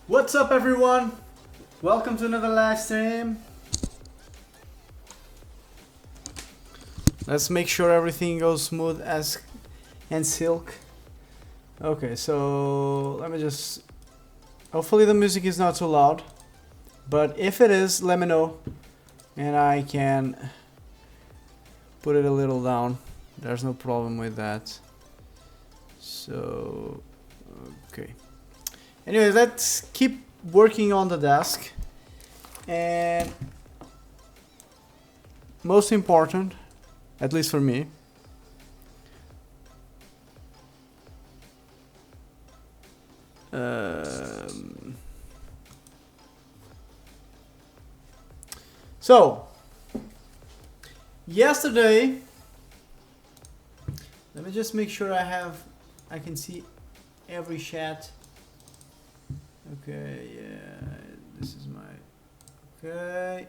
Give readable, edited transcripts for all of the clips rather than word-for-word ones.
What's up, everyone? Welcome to another live stream. Let's make sure everything goes smooth as and silk. Okay, so let me just... Hopefully the music is not too loud. But if it is, let me know. And I can put it a little down. There's no problem with that. So... Okay. Anyways, let's keep working on the desk. And most important, at least for me, so yesterday, let me just make sure I can see every chat. Okay, yeah, this is my, okay.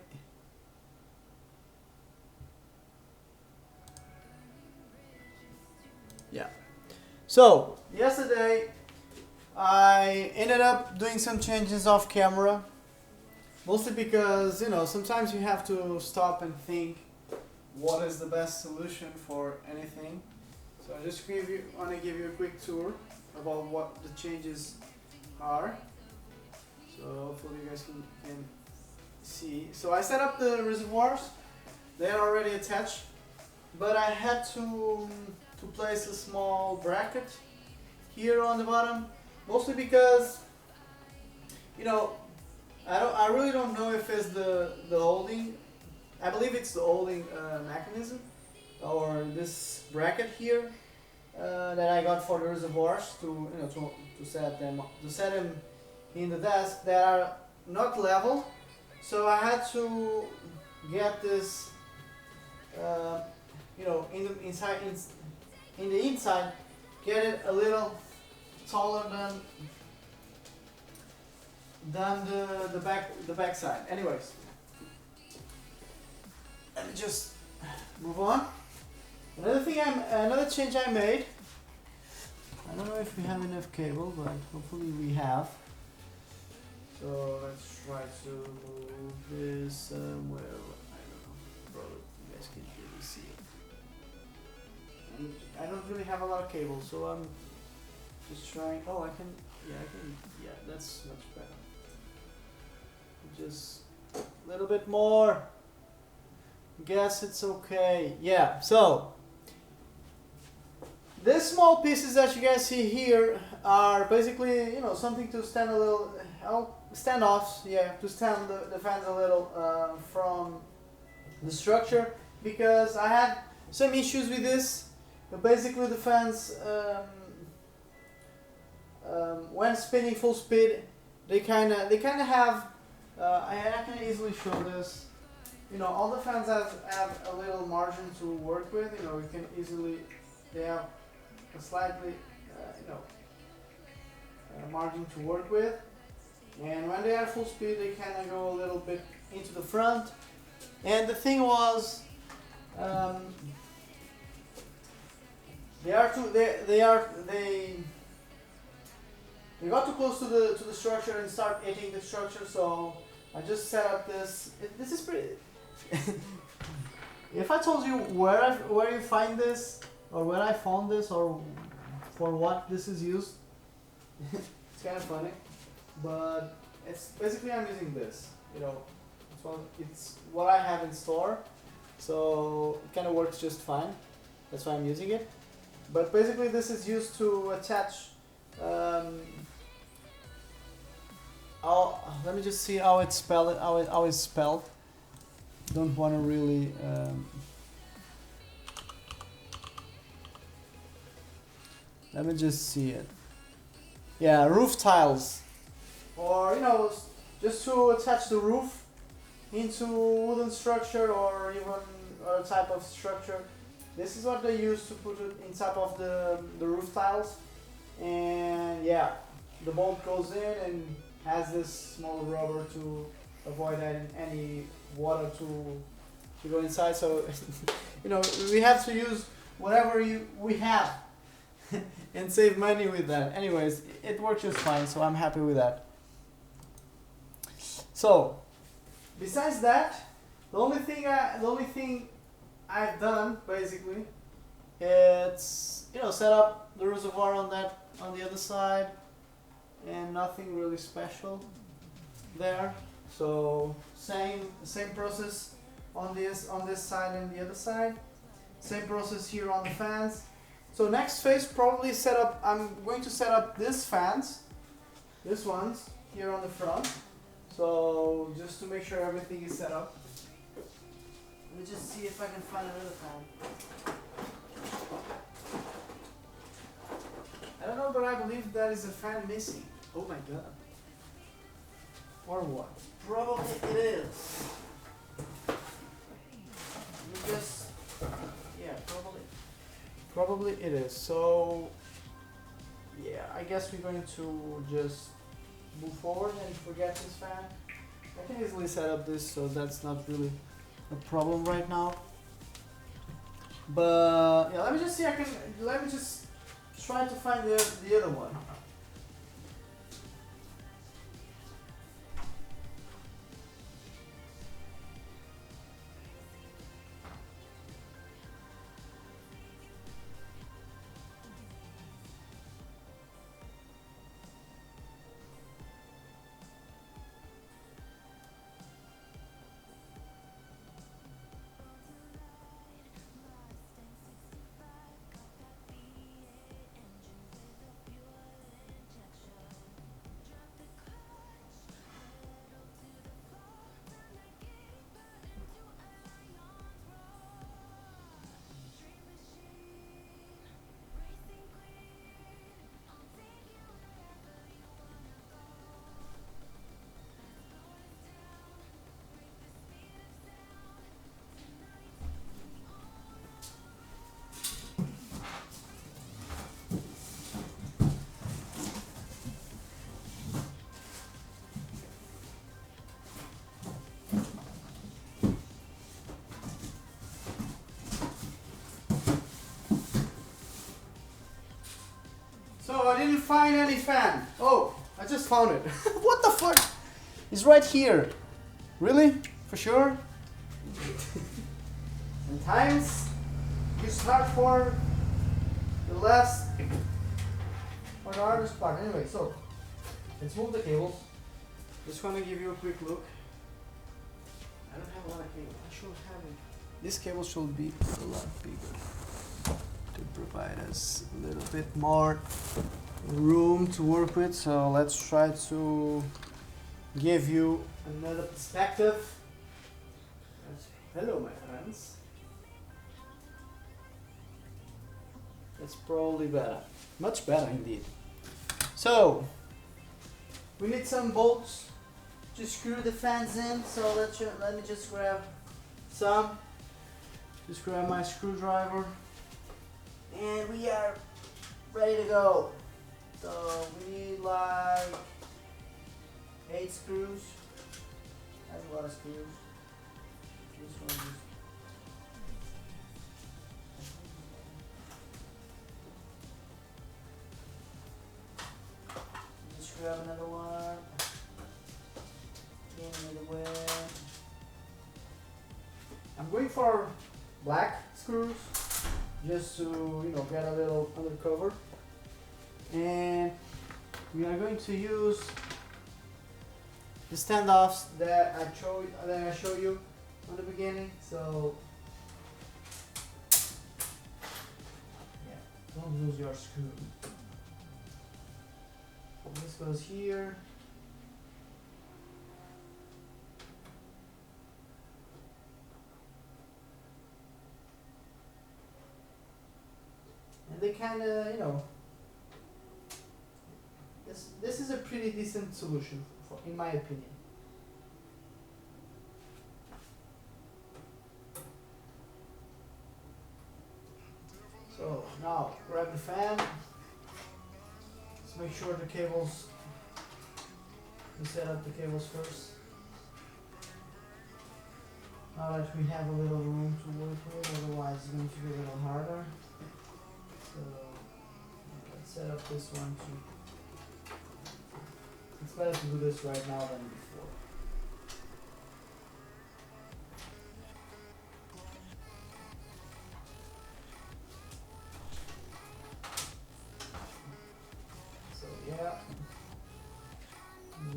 Yeah. So, yesterday, I ended up doing some changes off camera. Mostly because, sometimes you have to stop and think what is the best solution for anything. So I just want to give you a quick tour about what the changes are. So hopefully you guys can see. So I set up the reservoirs. They are already attached, but I had to place a small bracket here on the bottom, mostly because I really don't know if it's the holding. I believe it's the holding mechanism or this bracket here that I got for the reservoirs to set them in the desk that are not level. So I had to get this in the inside, get it a little taller than the back side. Anyways, let me just move on. Another change I made. I don't know if we have enough cable, but hopefully we have. So let's try to move this somewhere. I don't know. Probably you guys can really see it. And I don't really have a lot of cable, so I'm just trying. Oh, I can. Yeah, that's much better. Just a little bit more. Guess it's okay. Yeah, so these small pieces that you guys see here are basically, something to stand a little, standoffs, to stand the fans a little from the structure, because I had some issues with this. But basically the fans, when spinning full speed, they kind of have, I can easily show this. All the fans have a little margin to work with. You can easily, they have a slightly, margin to work with. And when they are full speed, they kind of go a little bit into the front. And the thing was, they got too close to the structure and start hitting the structure. So I just set up this. This is pretty. If I told you where you find this, or where I found this, or for what this is used, it's kind of funny. But it's basically I'm using this. It's what I have in store, so it kind of works just fine. That's why I'm using it. But basically, this is used to attach. Let me just see how it's spelled. How it's spelled. Don't want to really. Let me just see it. Yeah, roof tiles, or just to attach the roof into wooden structure or even other type of structure. This is what they use to put it in top of the roof tiles, and yeah, the bolt goes in and has this small rubber to avoid any water to go inside. So we have to use whatever we have and save money with that. Anyways, it works just fine, so I'm happy with that. So besides that, the only thing I've done basically, it's set up the reservoir on the other side, and nothing really special there. So same process on this side and the other side. Same process here on the fans. So next phase probably I'm going to set up these fans, these ones here on the front. So just to make sure everything is set up. Let me just see if I can find another fan. I don't know, but I believe there is a fan missing. Oh my god. Or what? Probably it is. Let me just, yeah, probably it is. So yeah, I guess we're going to just move forward and forget this fan. I can easily set up this, so that's not really a problem right now. But yeah, let me just see. Let me just try to find the other one. So I didn't find any fan. Oh, I just found it. What the fuck? It's right here. Really? For sure? Sometimes you start for the last or the hardest part. Anyway, so let's move the cables. Just want to give you a quick look. I don't have a lot of cables. I should have it. This cable should be a lot bigger to provide us a little bit more room to work with. So let's try to give you another perspective. Hello, my friends. That's probably better. Much better indeed. So we need some bolts to screw the fans in. So let me just grab some. Just grab my screwdriver. And we are ready to go. So we need like 8 screws. That's a lot of screws. This one just grab another one. Get another way. I'm going for black screws, just to get a little undercover. And we are going to use the standoffs that I showed you on the beginning. So yeah, don't lose your screw. This goes here. And they kind of, this is a pretty decent solution, in my opinion. So now grab the fan. Let's make sure the cables, we set up the cables first. Now that we have a little room to work with, otherwise it's going to be a little harder. So let's set up this one too. It's better to do this right now than before.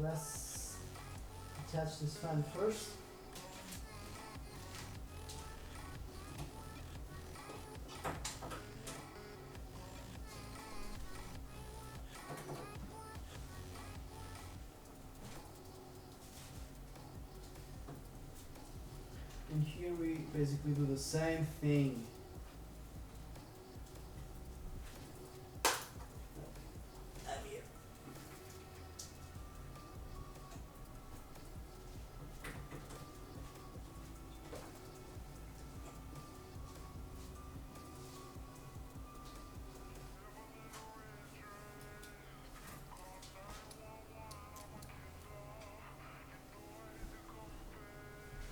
let's attach this fan first. And here we basically do the same thing.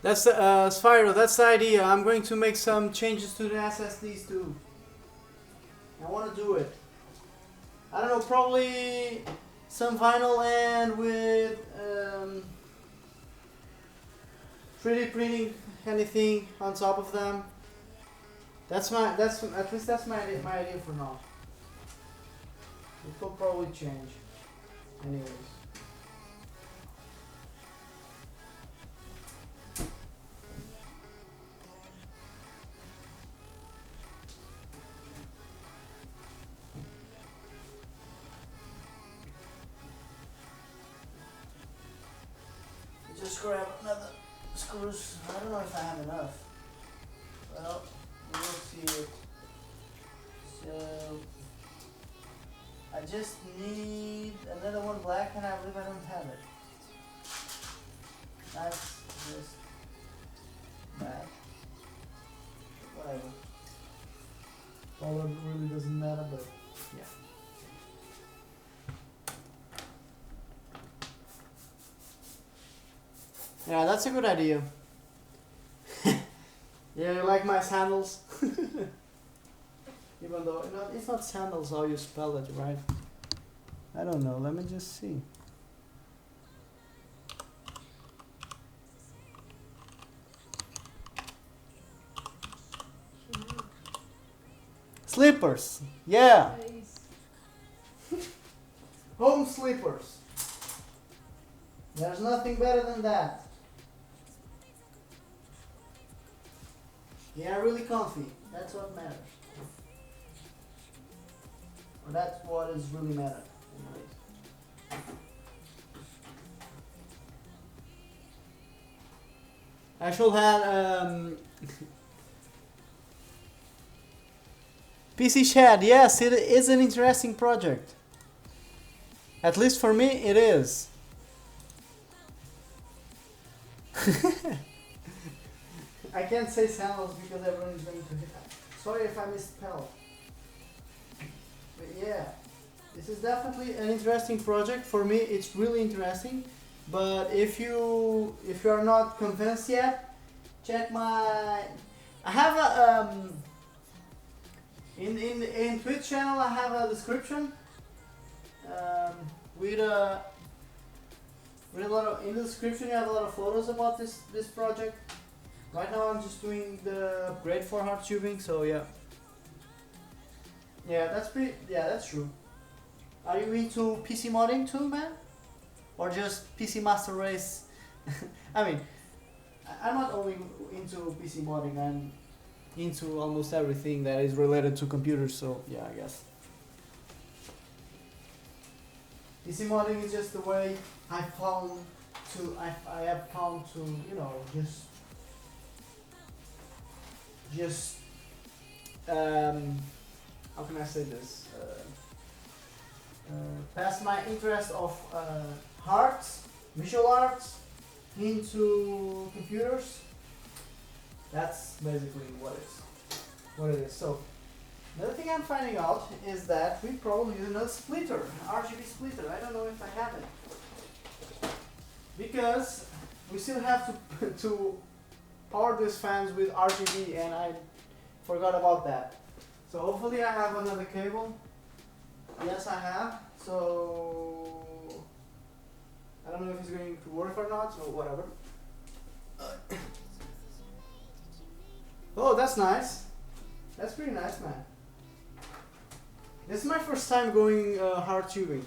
That's Spyro, that's the idea. I'm going to make some changes to the SSDs too. I want to do it. I don't know, probably some vinyl and with 3D printing anything on top of them. At least that's my idea for now. It will probably change. Anyways. Just grab another screws. I don't know if I have enough. Well, we'll see it. So I just need another one black, and I believe I don't have it. That's just bad. Whatever. Color really doesn't matter, but yeah. Yeah, that's a good idea. Yeah, you like my sandals? Even though it's not sandals how you spell it, right? I don't know, let me just see. Slippers, yeah. Home slippers. There's nothing better than that. Yeah, really comfy. That's what matters. Or that's what is really matter. Anyways. I should have PC Shed. Yes, it is an interesting project. At least for me, it is. I can't say sandals because everyone is going to hit that. Sorry if I misspelled. But yeah, this is definitely an interesting project. For me, it's really interesting. But if you are not convinced yet, check my. I have a in Twitch channel. I have a description with a lot of in the description. You have a lot of photos about this project. Right now I'm just doing the upgrade for hard tubing, so yeah. Yeah, that's true. Are you into PC modding too, man? Or just PC Master Race? I mean, I'm not only into PC modding, I'm into almost everything that is related to computers, so yeah, I guess. PC modding is just the way I have found to, you know, just how can I say this? Pass my interest of arts, visual arts, into computers. That's basically what it is. So another thing I'm finding out is that we probably use another splitter, RGB splitter. I don't know if I have it because we still have to power these fans with RGB, and I forgot about that. So hopefully I have another cable. Yes, I have. So I don't know if it's going to work or not, or whatever. Oh, that's nice. That's pretty nice, man. This is my first time going hard tubing,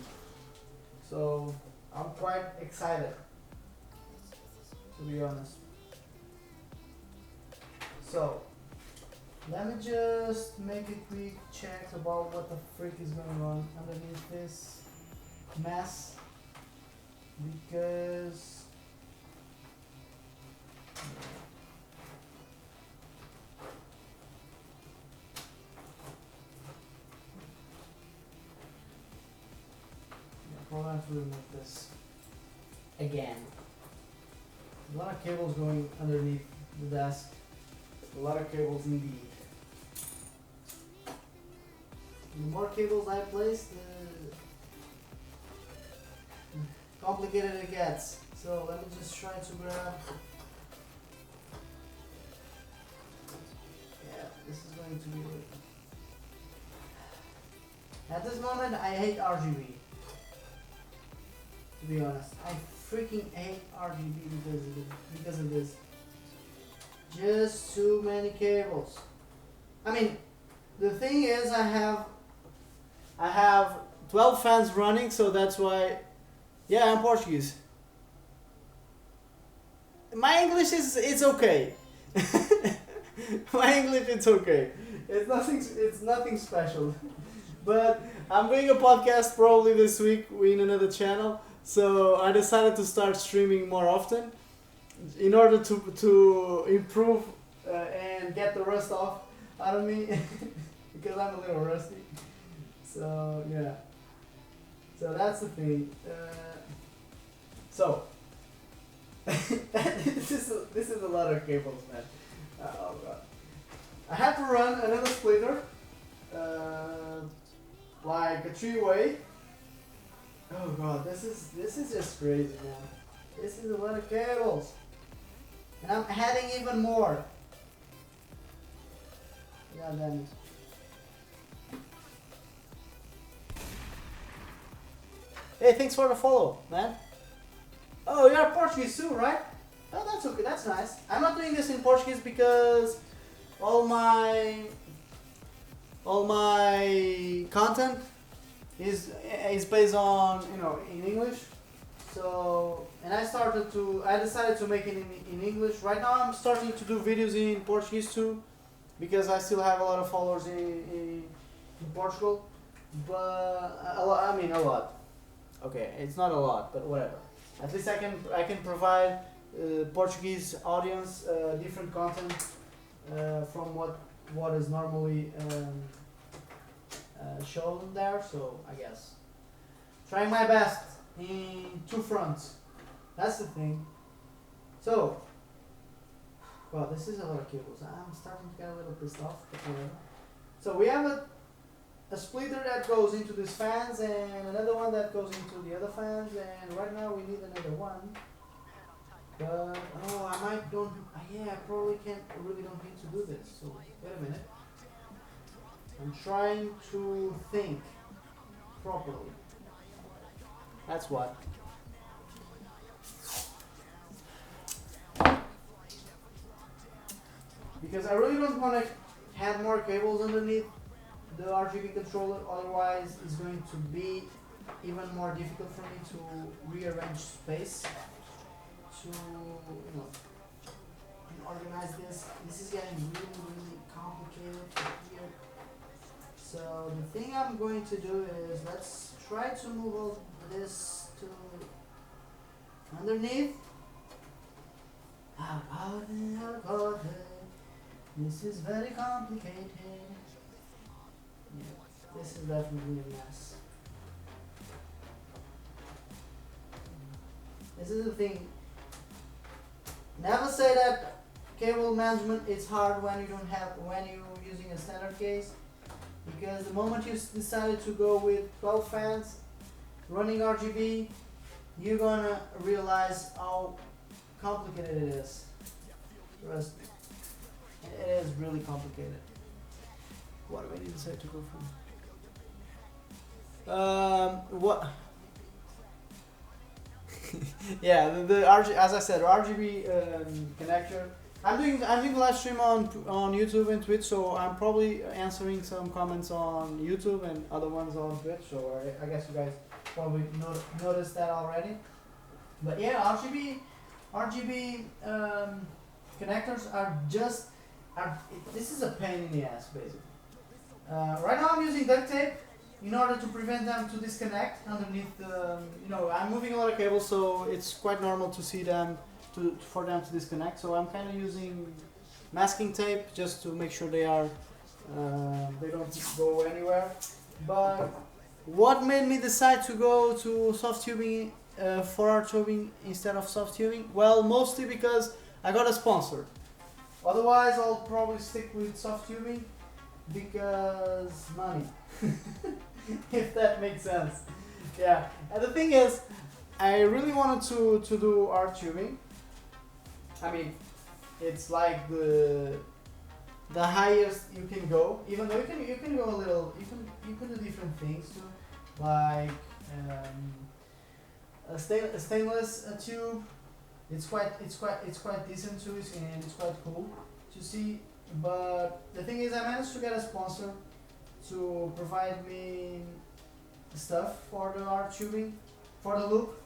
so I'm quite excited, to be honest. So, let me just make a quick check about what the freak is going on underneath this mess, because probably have to remove this again. A lot of cables going underneath the desk. A lot of cables indeed. The more cables I place, the complicated it gets. So let me just try to grab. Yeah, this is going to be weird. At this moment, I hate RGB. To be honest, I freaking hate RGB because of this. Just too many cables. I mean, the thing is, I have 12 fans running, so that's why. Yeah, I'm Portuguese. My English it's okay. My English it's okay. It's nothing special. But I'm doing a podcast probably this week in another channel, so I decided to start streaming more often in order to improve and get the rust off out of me because I'm a little rusty. So yeah. So that's the thing. So this is a lot of cables, man. Oh god. I have to run another splitter, like a 3-way. Oh god, this is just crazy, man. This is a lot of cables, and I'm adding even more. God damn it. Hey, thanks for the follow, man. Oh, you're Portuguese too, right? Oh, that's okay. That's nice. I'm not doing this in Portuguese because all my content is based on in English. So and I decided to make it in English. Right now I'm starting to do videos in Portuguese too, because I still have a lot of followers in Portugal. But a lot. Okay, it's not a lot, but whatever. At least I can provide Portuguese audience different content from what is normally shown there. So I guess trying my best in two fronts. That's the thing. So, well, this is a lot of cables. I'm starting to get a little pissed off. But whatever. So we have a splitter that goes into these fans and another one that goes into the other fans, and right now we need another one. But I probably really don't need to do this. So wait a minute. I'm trying to think properly. That's what. Because I really don't want to have more cables underneath the RGB controller, otherwise it's going to be even more difficult for me to rearrange space to organize this. This is getting really complicated here. So the thing I'm going to do is let's try to move all this to underneath. This is very complicated. Yeah, this is definitely a mess. This is the thing. Never say that cable management is hard when you're using a standard case, because the moment you decided to go with 12 fans running RGB, you're gonna realize how complicated it is. Trust me. It is really complicated. What do I need to say to go from? What? Yeah, the as I said, RGB connector. I'm doing live stream on YouTube and Twitch, so I'm probably answering some comments on YouTube and other ones on Twitch. So I guess you guys probably noticed that already. But yeah, RGB connectors are just this is a pain in the ass basically. Right now I'm using duct tape in order to prevent them to disconnect underneath the, I'm moving a lot of cables, so it's quite normal to see them, for them to disconnect. So I'm kind of using masking tape just to make sure they don't go anywhere. But what made me decide to go to soft tubing for our tubing instead of soft tubing? Well, mostly because I got a sponsor. Otherwise, I'll probably stick with soft tubing because money. If that makes sense. Yeah. And the thing is, I really wanted to do art tubing. I mean, it's like the highest you can go. Even though you can go a little, you can do different things too, like a stainless tube. It's quite decent too, and it's quite cool to see. But the thing is, I managed to get a sponsor to provide me stuff for the art tubing, for the loop.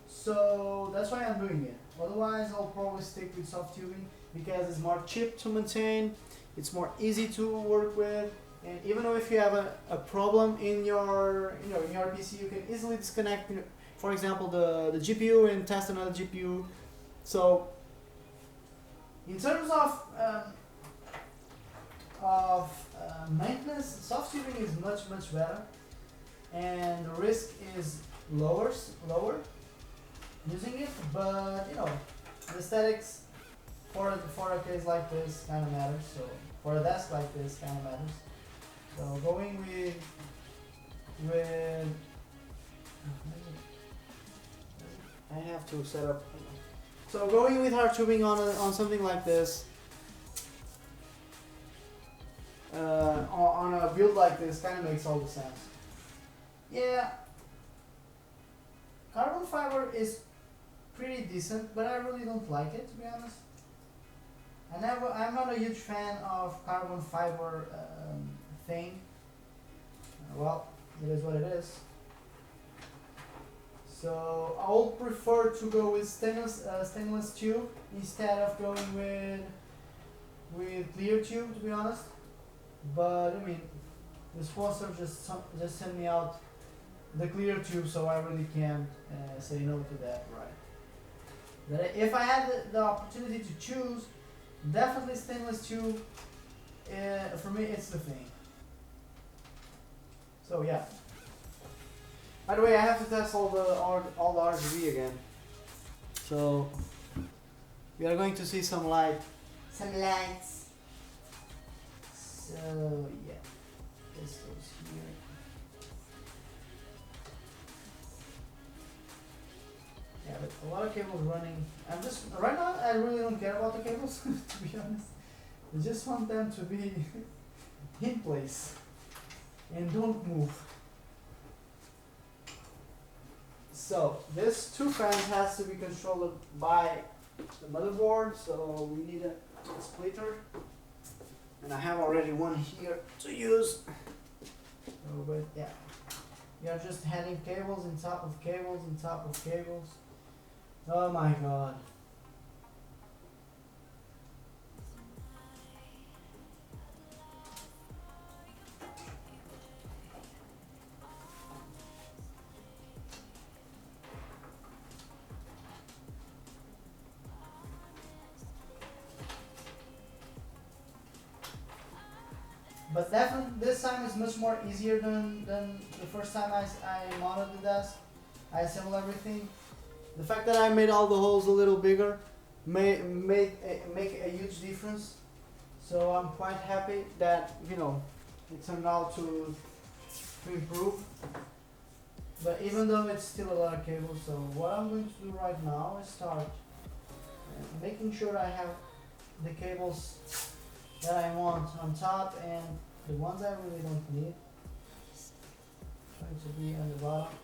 So that's why I'm doing it. Otherwise, I'll probably stick with soft tubing because it's more cheap to maintain, it's more easy to work with, and even though if you have a problem in your in your PC, you can easily disconnect, for example, the GPU and test another GPU. So in terms of maintenance, soft tubing is much better, and the risk is lower using it. But the aesthetics for a case like this kind of matters. So for a desk like this kind of matters. So going with I have to set up. So going with hard tubing on something like this. On a build like this kind of makes all the sense. Yeah, carbon fiber is pretty decent, but I really don't like it, to be honest. I'm not a huge fan of carbon fiber thing. Well, it is what it is. So I would prefer to go with stainless tube instead of going with clear tube, to be honest. But I mean, the sponsor just sent me out the clear tube, so I really can't say no to that, right? But if I had the opportunity to choose, definitely stainless tube. For me, it's the thing. So yeah. By the way, I have to test all the RGB again. So we are going to see some lights. So yeah, this goes here. Yeah, but a lot of cables running. I'm just right now. I really don't care about the cables, to be honest. I just want them to be in place and don't move. So this two fans has to be controlled by the motherboard. So we need a splitter. And I have already one here to use. Oh, but yeah, we are just handing cables on top of cables on top of cables. Oh my god. But definitely this time is much more easier than the first time I mounted the desk. I assembled everything. The fact that I made all the holes a little bigger make a huge difference. So I'm quite happy that it turned out to improve. But even though it's still a lot of cables, so what I'm going to do right now is start making sure I have the cables that I want on top and the ones I really don't need going to be on the bottom.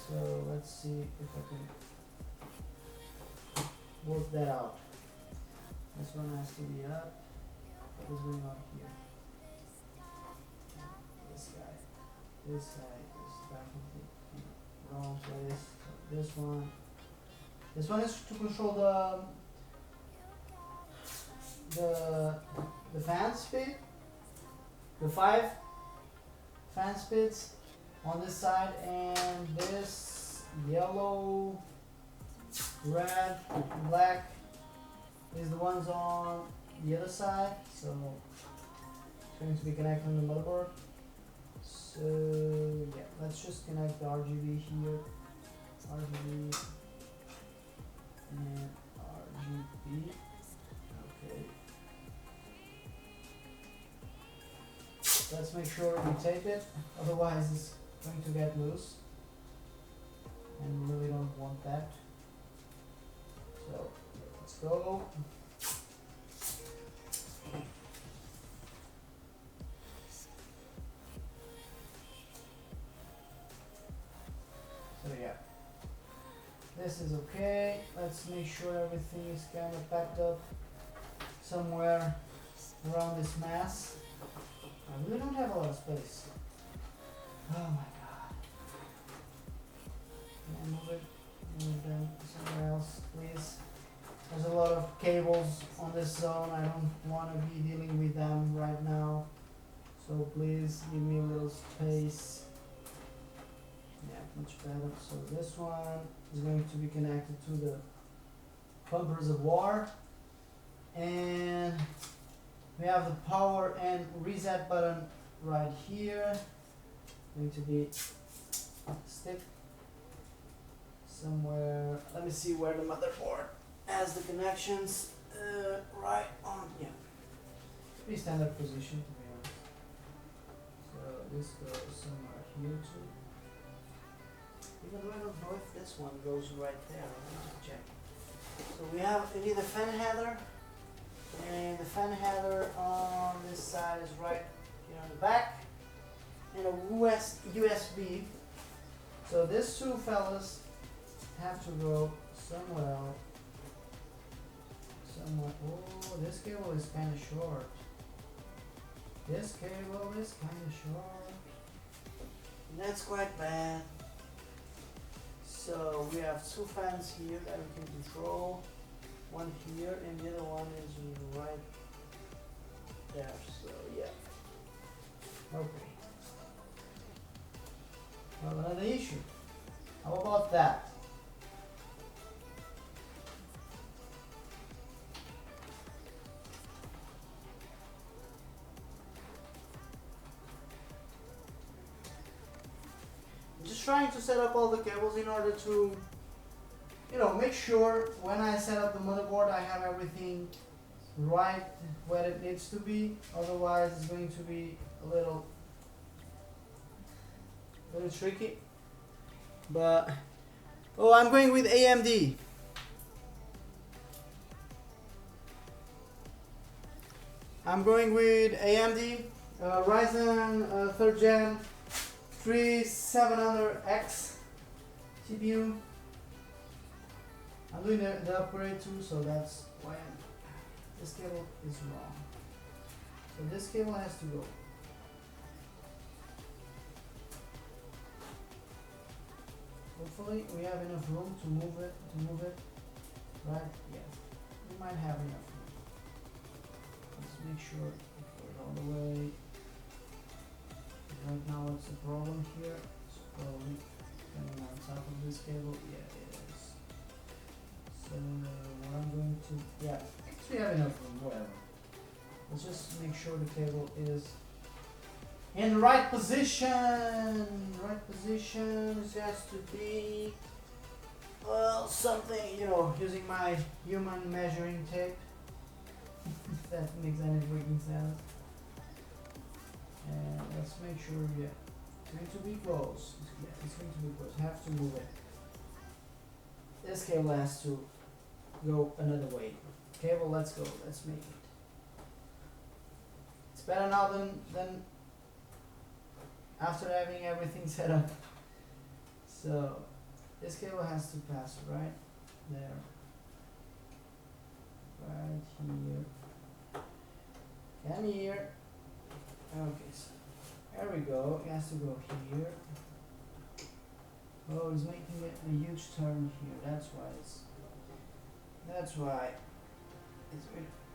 So let's see if I can work that out. This one has to be up. What is going on here? This guy. this side is definitely in the wrong place. So this one is to control the fan speed, the 5 fan speeds on this side, and this yellow, red, black is the ones on the other side. So it's going to be connected on the motherboard. So yeah, let's just connect the RGB here, RGB and RGB. Okay. Let's make sure we tape it, otherwise it's going to get loose, and we really don't want that. So let's go. So yeah, this is okay. Let's make sure everything is kind of packed up somewhere around this mass. I really don't have a lot of space. Oh my god. Can I move them somewhere else, please? There's a lot of cables on this zone. I don't want to be dealing with them right now. So please give me a little space. Yeah, much better. So this one is going to be connected to the pump reservoir. And we have the power and reset button right here. Going to be stick somewhere. Let me see where the motherboard has the connections. Right on, yeah. Pretty standard position, to be honest. So this goes somewhere here too. Even though I don't know if this one goes right there. Let me check. So we need a fan header. And the fan header on this side is right here on the back, and a USB. So these two fellas have to go somewhere else. Oh, this cable is kind of short. This cable is kind of short. That's quite bad. So we have two fans here that we can control. One here and the other one is right there. So yeah. Okay. Well, another issue. How about that? I'm just trying to set up all the cables in order to, make sure when I set up the motherboard I have everything right where it needs to be. Otherwise it's going to be a little tricky. But I'm going with AMD. I'm going with AMD Ryzen 3rd Gen 3700X CPU. I'm doing the upgrade too, so that's why this cable is wrong. So this cable has to go. Hopefully we have enough room to move it. Right? Yeah. We might have enough room. Let's make sure it goes all the way. Right now it's a problem here. It's probably coming on top of this cable. Yeah, it is. So what I'm going to, I guess we have enough room, whatever. Let's just make sure the cable is in the right position. Right position. It has to be, something, using my human measuring tape. If that makes any freaking sense. And let's make sure, it's going to be close. Yeah, it's going to be close. I have to move it. This cable has to go another way. Cable, let's go. Let's make it. It's better now than after having everything set up. So this cable has to pass right there. Right here. Come here. Okay, so There we go. It has to go here. Oh, he's making it a huge turn here. That's why it's.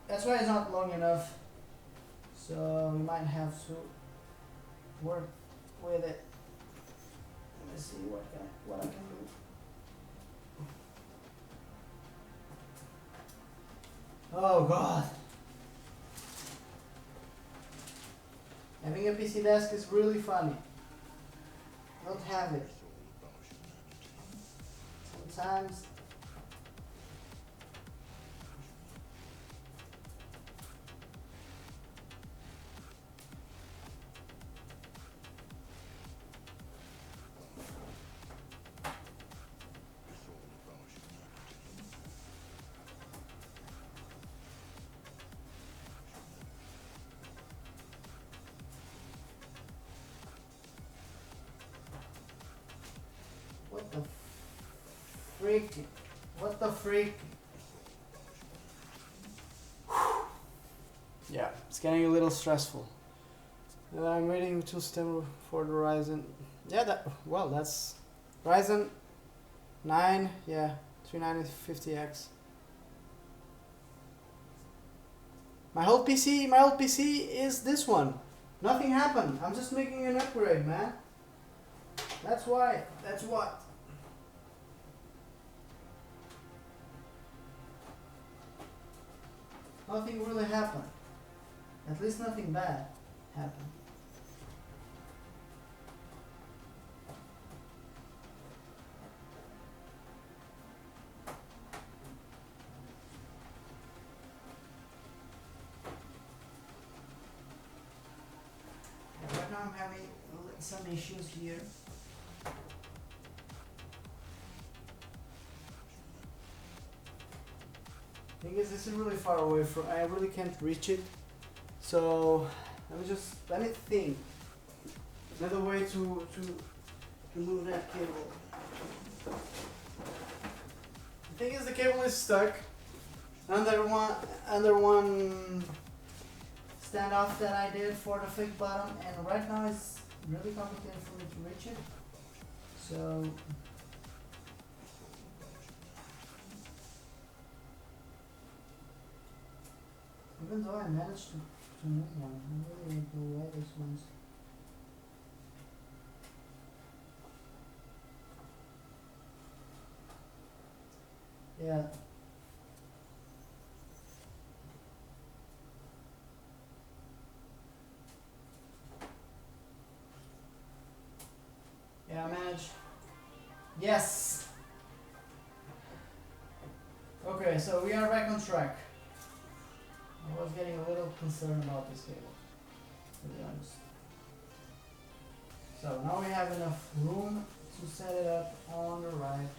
That's why it's not long enough. So we might have to work with it. Let me see what I can do. Oh God. Having a PC desk is really funny. Don't have it. Sometimes what the freak? Yeah, it's getting a little stressful. I'm waiting to stem for the Ryzen. Yeah, that's Ryzen 9, yeah, 3950X. My old PC is this one. Nothing happened. I'm just making an upgrade, man. That's why. That's what. Nothing really happened. At least nothing bad happened. Yeah, right now I'm having some issues here. Thing is, this is really far away from. I really can't reach it. So let me think. Another way to remove that cable. The thing is, the cable is stuck under one standoff that I did for the fake bottom, and right now it's really complicated for me to reach it. So. Even though I managed to move one, I really don't know why this one's. Yeah. Yeah, I managed. Yes! Okay, so we are back on track. I was getting a little concerned about this cable, to be honest. So now we have enough room to set it up on the right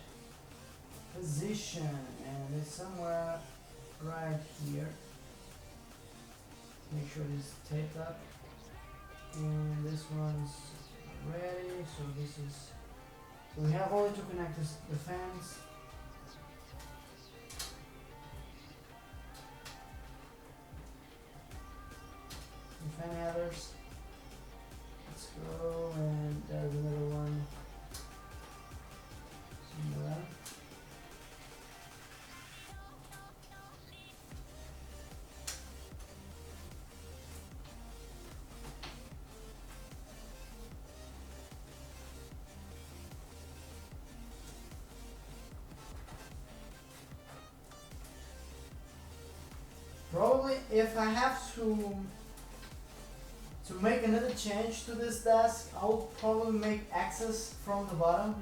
position, and it's somewhere right here. Make sure it's taped up, and this one's ready. So this is. So we have only to connect the fans. Fan headers. Let's go, and there's another one somewhere. Probably if I have to make another change to this desk, I'll probably make access from the bottom,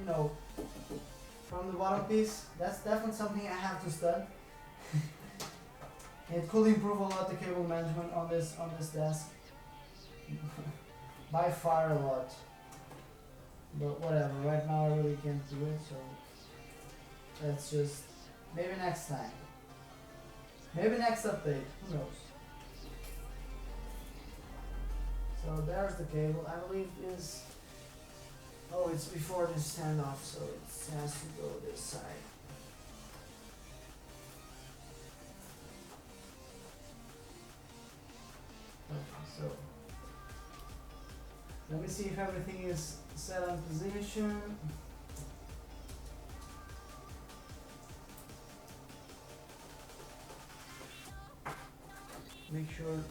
from the bottom piece. That's definitely something I have to study. It could improve a lot the cable management on this desk. By far a lot. But whatever, right now I really can't do it, so that's just maybe next time. Maybe next update, who knows. So there's the cable. I believe is. Oh, it's before this standoff, so it has to go this side. Okay, so Let me see if everything is set on position. Make sure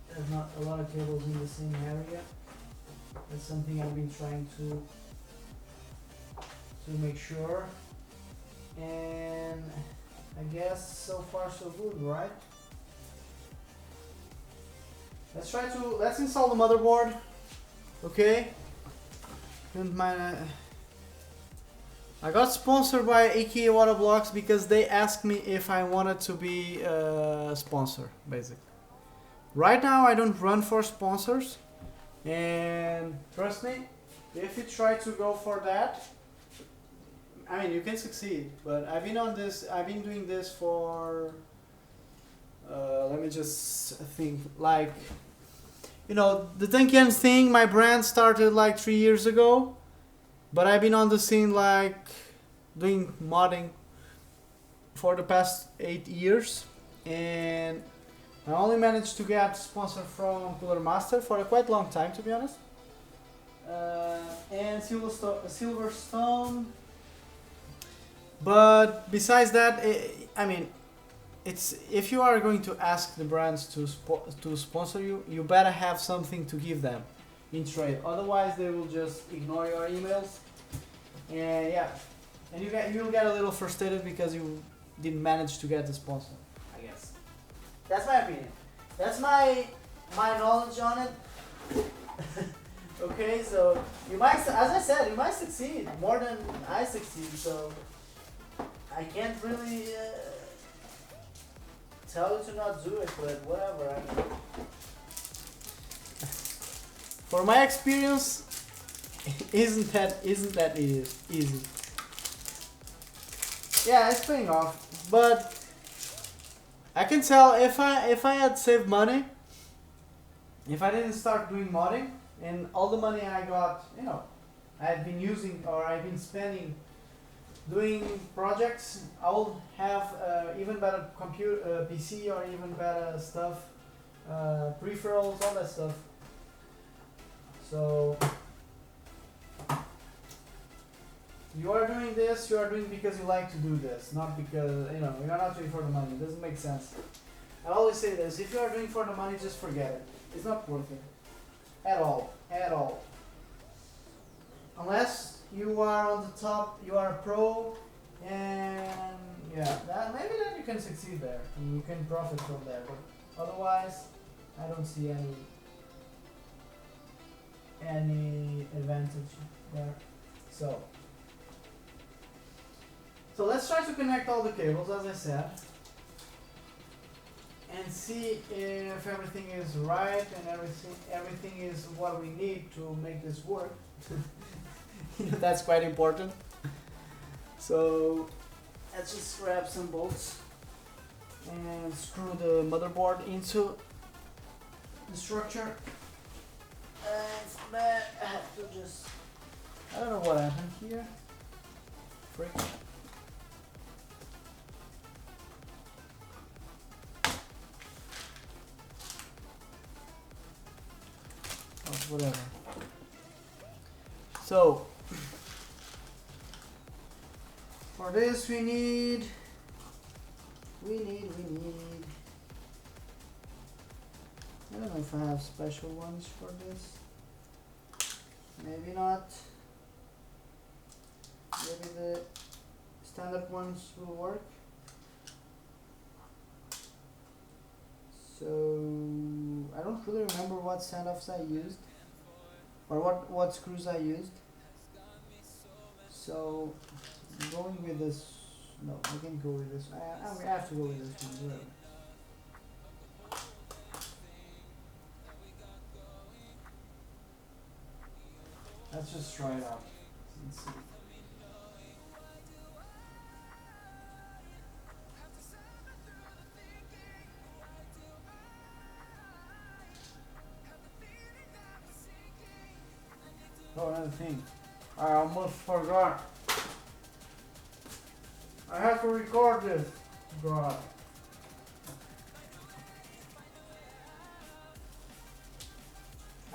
there's not a lot of cables in the same area. That's something I've been trying to make sure. And I guess so far so good, right? Let's install the motherboard. Okay. Don't mind. I got sponsored by AKA Water Blocks because they asked me if I wanted to be a sponsor, basically. Right now I don't run for sponsors, and trust me, if you try to go for that, I mean you can succeed. But I've been doing this for let me just think, like, you know, the tankian thing, my brand started like 3 years ago, but I've been on the scene like doing modding for the past 8 years, and I only managed to get sponsored from Cooler Master for a quite long time, to be honest. And Silverstone. But besides that, I mean, it's, if you are going to ask the brands to sponsor you, you better have something to give them in trade. Otherwise, they will just ignore your emails. And yeah, and you'll get a little frustrated because you didn't manage to get the sponsor, I guess. That's my opinion. That's my knowledge on it. Okay, so you might, as I said, you might succeed more than I succeed. So I can't really tell you to not do it, but whatever. I mean, for my experience, isn't that easy? Yeah, it's paying off, but I can tell if I had saved money, if I didn't start doing modding, and all the money I got, you know, I've been using or I've been spending doing projects, I will have even better computer, PC, or even better stuff, peripherals, all that stuff. So you are doing this, you are doing because you like to do this, not because, you know, you're not doing for the money. It doesn't make sense. I always say this, if you are doing for the money, just forget it. It's not worth it. At all. At all. Unless you are on the top, you are a pro, and yeah, maybe then you can succeed there, and you can profit from there, but otherwise, I don't see any advantage there. So let's try to connect all the cables, as I said, and see if everything is right and everything is what we need to make this work. That's quite important. So let's just grab some bolts and screw the motherboard into the structure. And for that, I have to just, I don't know what happened here. Frick. Oh, whatever. So for this we need I don't know if I have special ones for this. Maybe not. Maybe the standard ones will work. So I don't really remember what standoffs I used, or what screws I used. So I'm going with this. No, I can go with this. I have to go with this one. Whatever. Let's just try it out. Let's see. Oh, another thing. I almost forgot. I have to record this. God.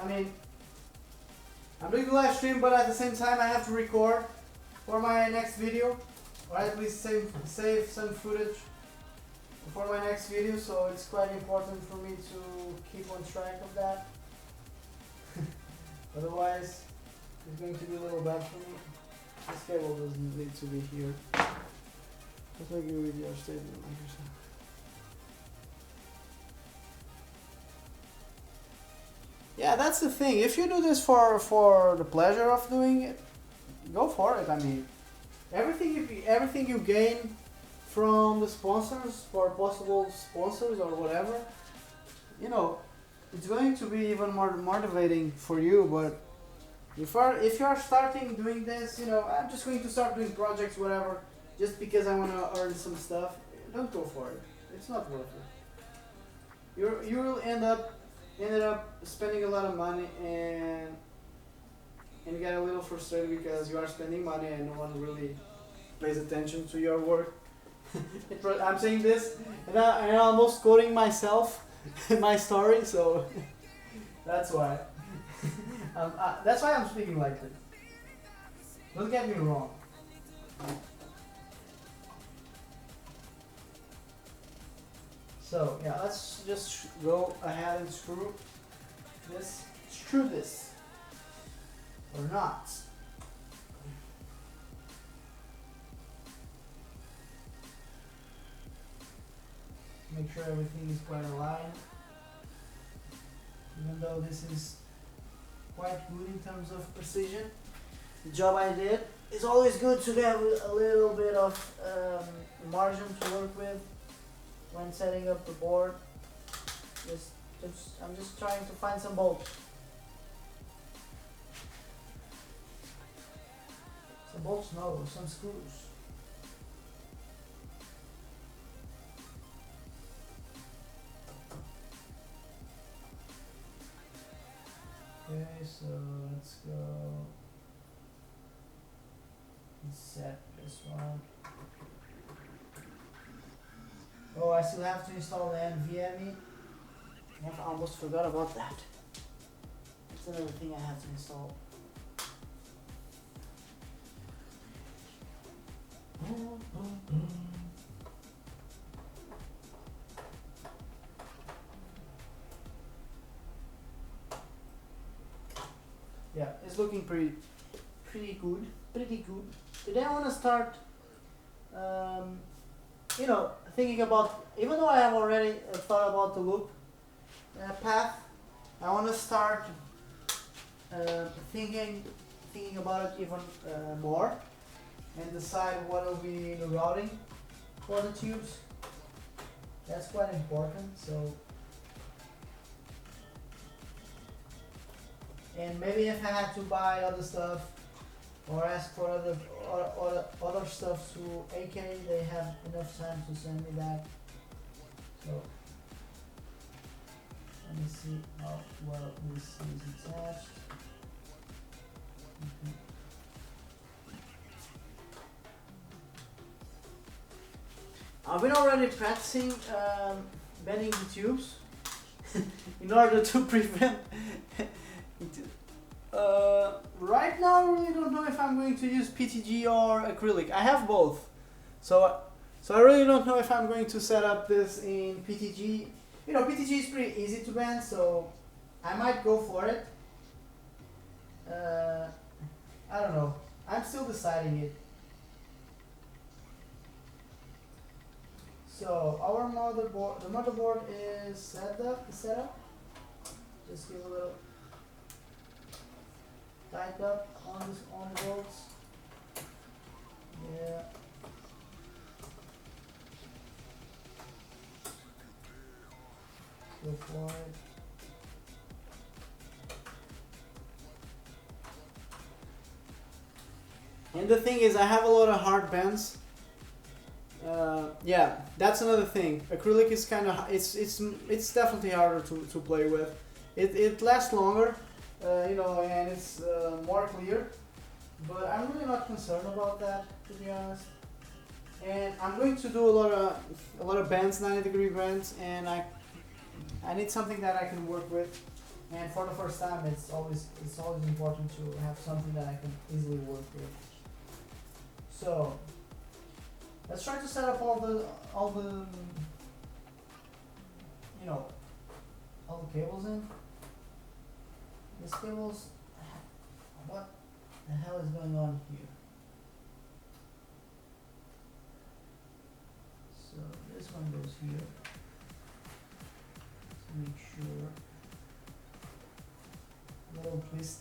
I mean, I'm doing a live stream, but at the same time I have to record for my next video, or at least save some footage for my next video, so it's quite important for me to keep on track of that. Otherwise, it's going to be a little bad for me. This cable doesn't need to be here. Just like you with your statement like yourself. Yeah, that's the thing. If you do this for the pleasure of doing it, go for it. I mean, everything you gain from the sponsors, for possible sponsors or whatever, you know, it's going to be even more motivating for you. But if you are starting doing this, you know, I'm just going to start doing projects, whatever, just because I want to earn some stuff. Don't go for it. It's not worth it. You will ended up spending a lot of money and get a little frustrated because you are spending money and no one really pays attention to your work. I'm saying this and I'm almost quoting myself in my story, so that's why. That's why I'm speaking like this. Don't get me wrong. So yeah, let's just go ahead and screw this, or not. Make sure everything is quite aligned, even though this is quite good in terms of precision. The job I did, it's always good to have a little bit of margin to work with when setting up the board. I'm just trying to find some bolts. Some bolts, no, some screws. Okay, so let's go and set this one. Oh, I still have to install the NVMe. I almost forgot about that. That's another thing I have to install. Yeah, it's looking pretty good. Today I want to start, you know, thinking about, even though I have already thought about the loop path, I want to start thinking about it even more and decide what will be the routing for the tubes. That's quite important. So, and maybe if I had to buy other stuff or ask for other stuff to AK, they have enough time to send me that. So let me see how well this is attached. I've been already practicing bending the tubes in order to prevent right now I really don't know if I'm going to use PTG or acrylic. I have both, so I really don't know if I'm going to set up this in PTG. You know, PTG is pretty easy to bend, so I might go for it. I don't know, I'm still deciding it. So our motherboard, the motherboard is set up. Just give a little tight up on the bolts. Yeah. Go for it. And the thing is, I have a lot of hard bends. Yeah, that's another thing. Acrylic is kind of it's definitely harder to play with. It lasts longer, you know, and it's more clear. But I'm really not concerned about that, to be honest. And I'm going to do a lot of bends, 90-degree bends, and I need something that I can work with. And for the first time, it's always important to have something that I can easily work with. So let's try to set up all the you know, all the cables in. These cables, what the hell is going on here? So this one goes here. Let's make sure. Little twist.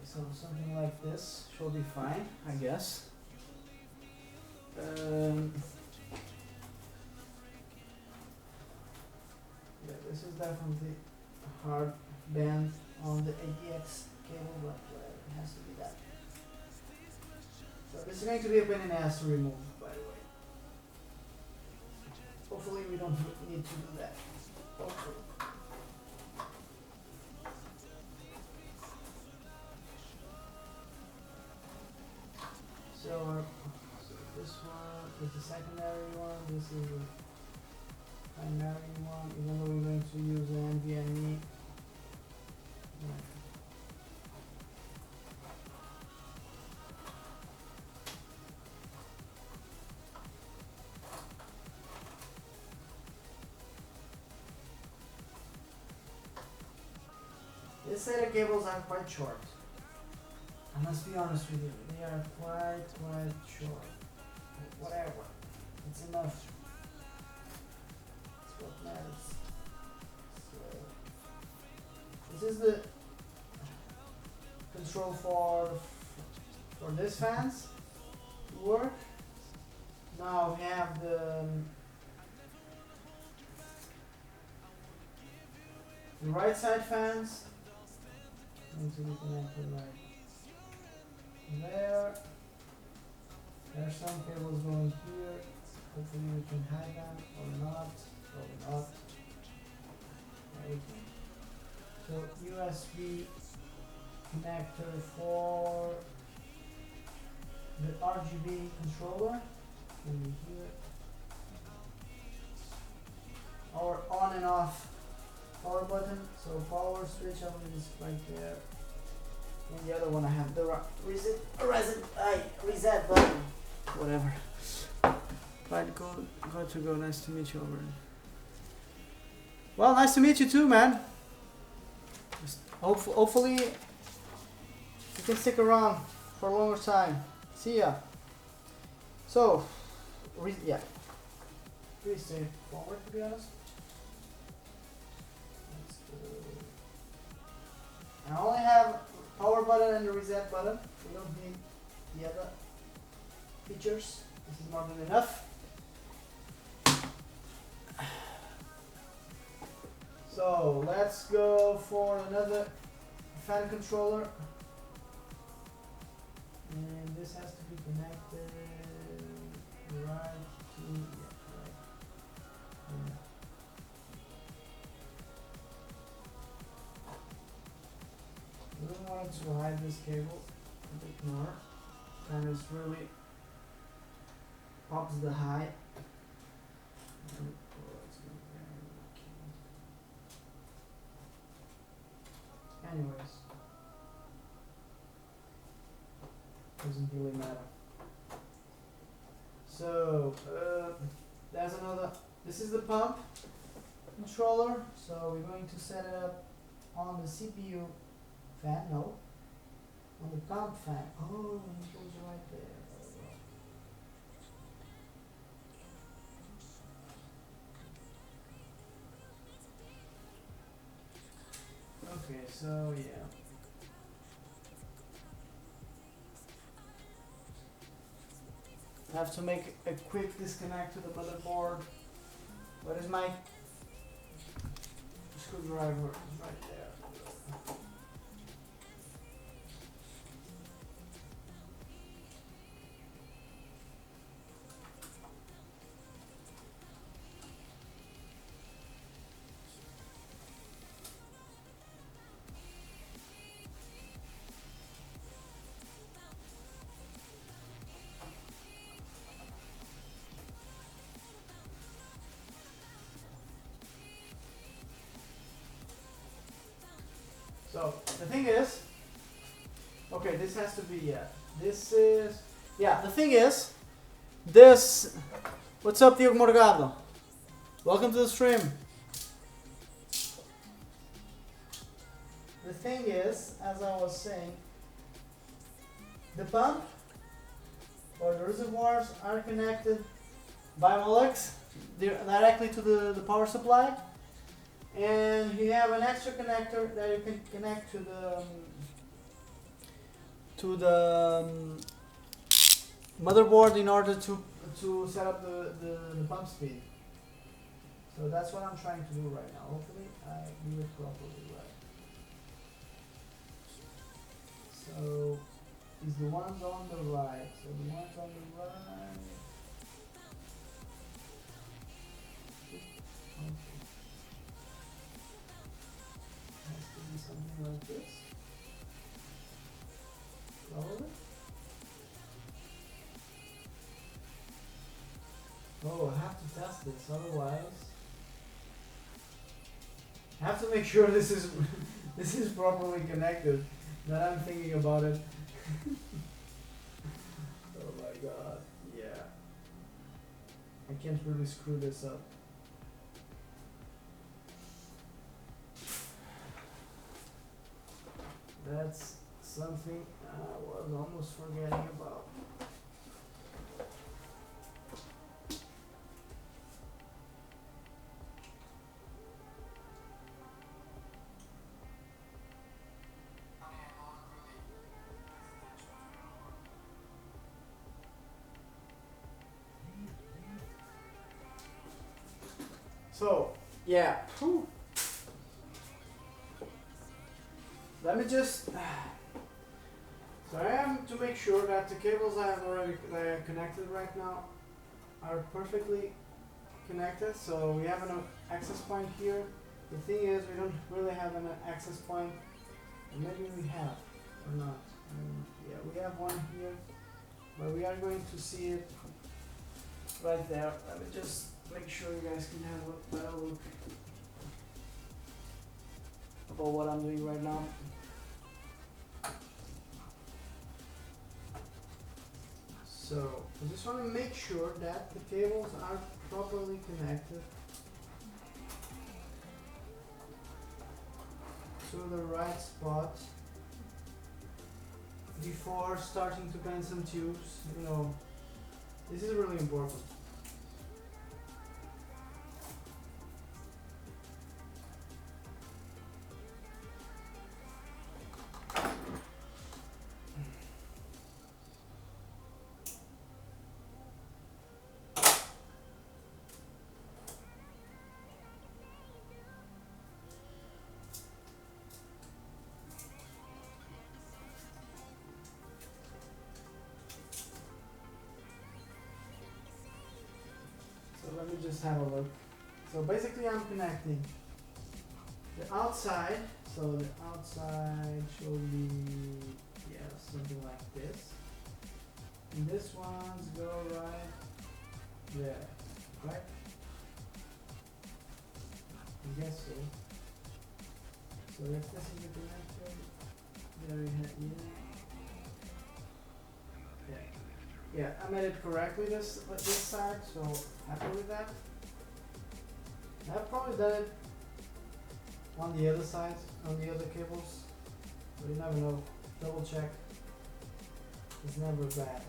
So something like this should be fine, I guess. Yeah, this is definitely a hard bend on the ADX cable, but whatever, it has to be that. So this is going to be a pain in the ass to remove, by the way. Hopefully we don't need to do that. Hopefully. So this one is the secondary one, this is the primary one, even though we're going to use an NVMe. This set of cables are quite short. I must be honest with you, they are quite short. Whatever, it's enough. It's what matters. So, this is the control for this fans to work. Now we have the right side fans. Need to be connected right there. There's some cables going here. Hopefully we can hide them or not. Probably not. There we go. So USB connector for the RGB controller. Can be here. Our on and off power button. So power switch I believe is right there. And the other one I have the reset button. Whatever. Right, go. Nice to meet you over. Well, nice to meet you too, man. Just hopefully you can stick around for a longer time. See ya. So, yeah. Pretty straightforward to be honest. I only have power button and the reset button. We don't need the other features. This is more than enough. So let's go for another fan controller. And this has to be connected right to I don't want to hide this cable a bit more, and it's really pops the high. Anyways, doesn't really matter. So there's another. This is the pump controller. So we're going to set it up on the CPU. Fan, no. On the comp fan. Oh, it goes right there. Okay, so yeah. I have to make a quick disconnect to the motherboard. Where is my screwdriver? Right there. So the thing is, okay, this has to be, yeah. This is, yeah, the thing is, this, what's up, Diego Morgado? Welcome to the stream. The thing is, as I was saying, the pump or the reservoirs are connected by Molex directly to the power supply, and you have an extra connector that you can connect to the motherboard in order to set up the pump speed. So that's what I'm trying to do right now. Hopefully I do it properly, right? So is the ones on the right. So the ones on the right. Okay. Has to be something like this. Probably. Oh, I have to test this, otherwise I have to make sure this is this is properly connected. That I'm thinking about it. Oh my god, yeah. I can't really screw this up. That's something I was almost forgetting about. So, yeah. Whew. Let me just. So I am to make sure that the cables I have already connected right now are perfectly connected. So we have an access point here. The thing is, we don't really have an access point. Maybe we have or not. Yeah, we have one here, but we are going to see it right there. Let me just make sure you guys can have a better look about what I'm doing right now. So I just want to make sure that the cables are properly connected to the right spot before starting to bend some tubes. You know, this is really important. So let me just have a look. So basically I'm connecting the outside, so the outside should be, yeah, something like this. And this one's go right there, right? I guess so. So if this is the connector, there we have, yeah. Yeah, I made it correctly this side, so happy with that. I've probably done it on the other side, on the other cables, but you never know. Double check. It's never bad.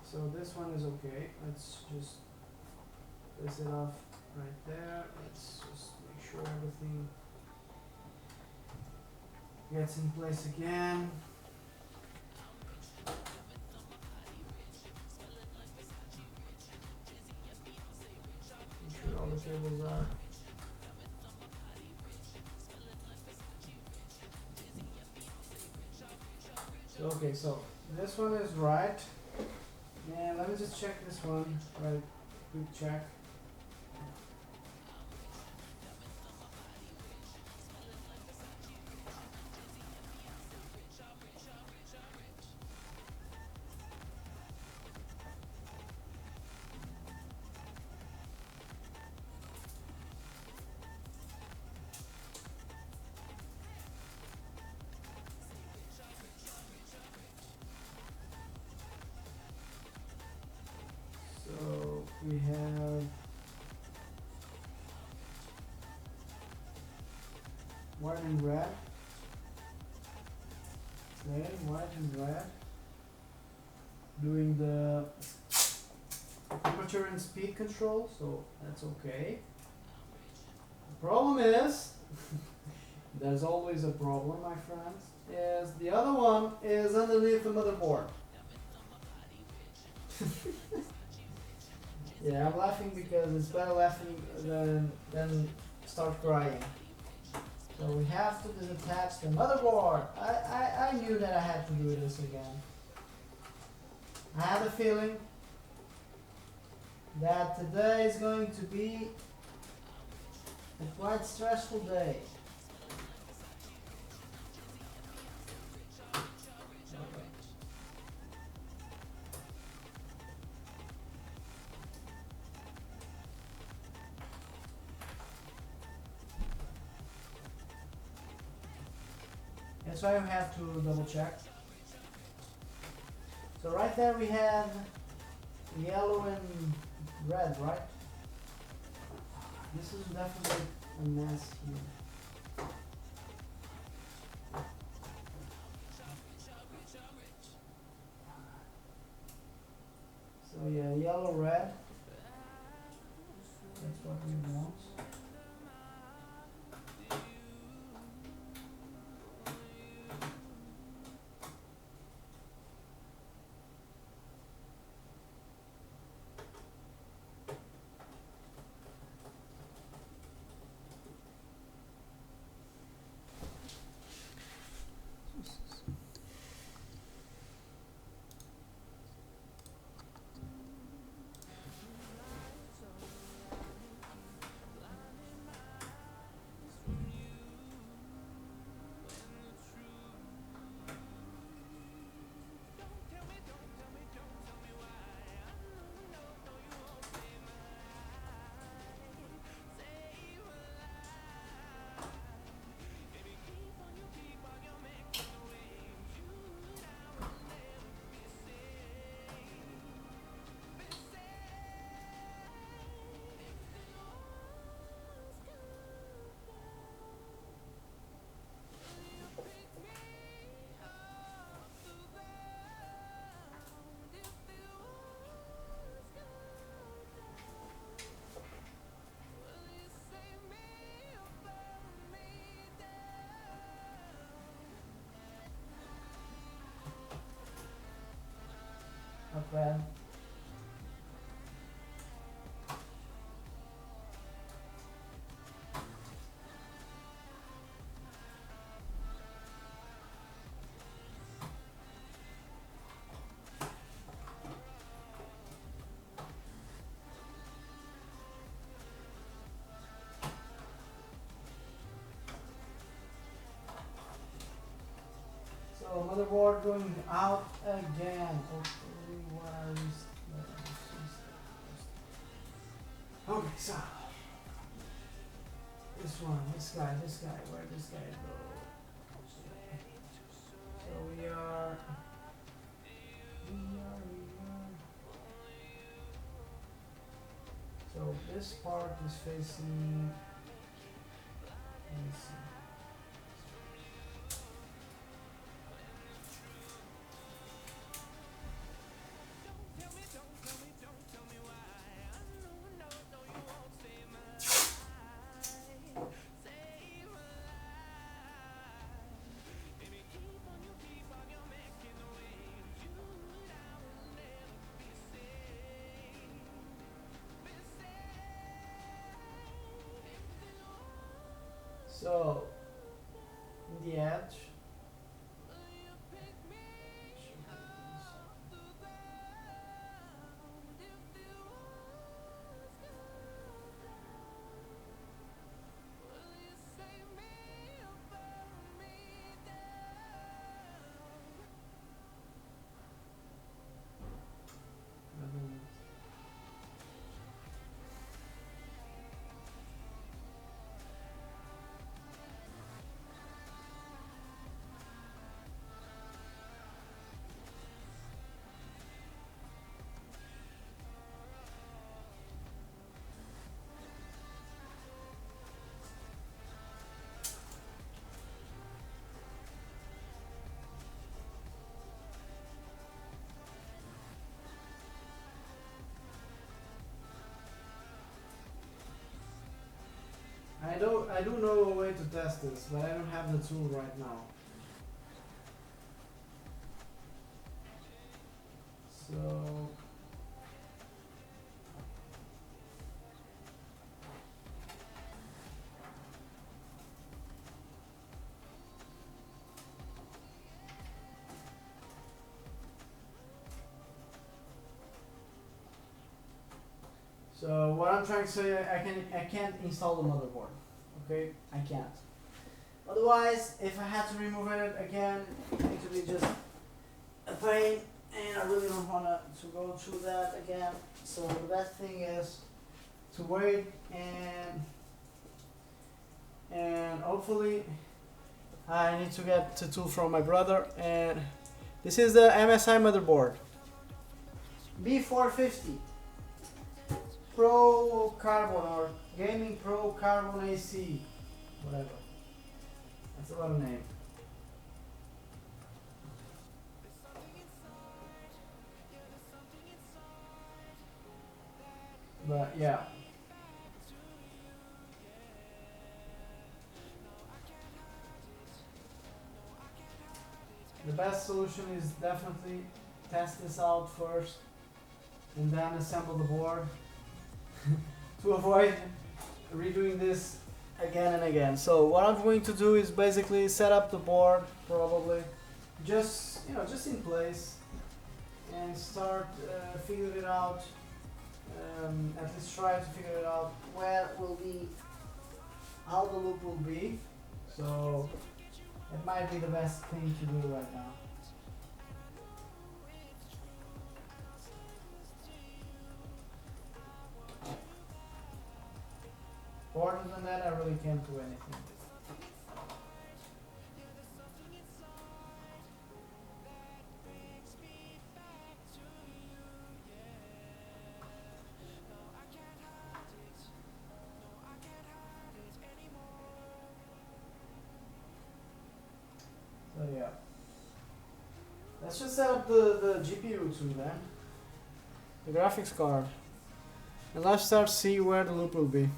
So this one is okay. Let's just place it off right there. Let's just make sure everything gets in place again. Make sure all the cables are. Okay, so this one is right. And let me just check this one. Right, quick check. green, white and red. Doing the temperature and speed control, so that's okay. The problem is, there's always a problem, my friends, is the other one is underneath the motherboard. Yeah, I'm laughing because it's better laughing than start crying. So we have to disattach the motherboard. I knew that I had to do this again. I had a feeling that today is going to be a quite stressful day. That's why we have to double check. So right there we have yellow and red, right? This is definitely a mess here. So yeah, yellow, red. That's what we want. Not bad. So motherboard going out again. Hopefully, what are these? Okay, so this one, this guy, where this guy go? So we are. So this part is facing. Let me see. So I do know a way to test this, but I don't have the tool right now. So So what I'm trying to say, I can't install the motherboard. Okay, I can't. Otherwise, if I had to remove it again, it would be just a pain, and I really don't want to go through that again. So the best thing is to wait and hopefully I need to get the tool from my brother. And this is the MSI motherboard, B450. Pro Carbon or Gaming Pro Carbon AC, whatever. That's a lot of name. But yeah. The best solution is definitely test this out first and then assemble the board. To avoid redoing this again and again. So what I'm going to do is basically set up the board, probably just in place, and start figuring it out. At least try to figure it out where it will be, how the loop will be. So it might be the best thing to do right now. Other than that, I really can't do anything. So yeah, let's just set up the GPU too then, the graphics card, and let's start see where the loop will be.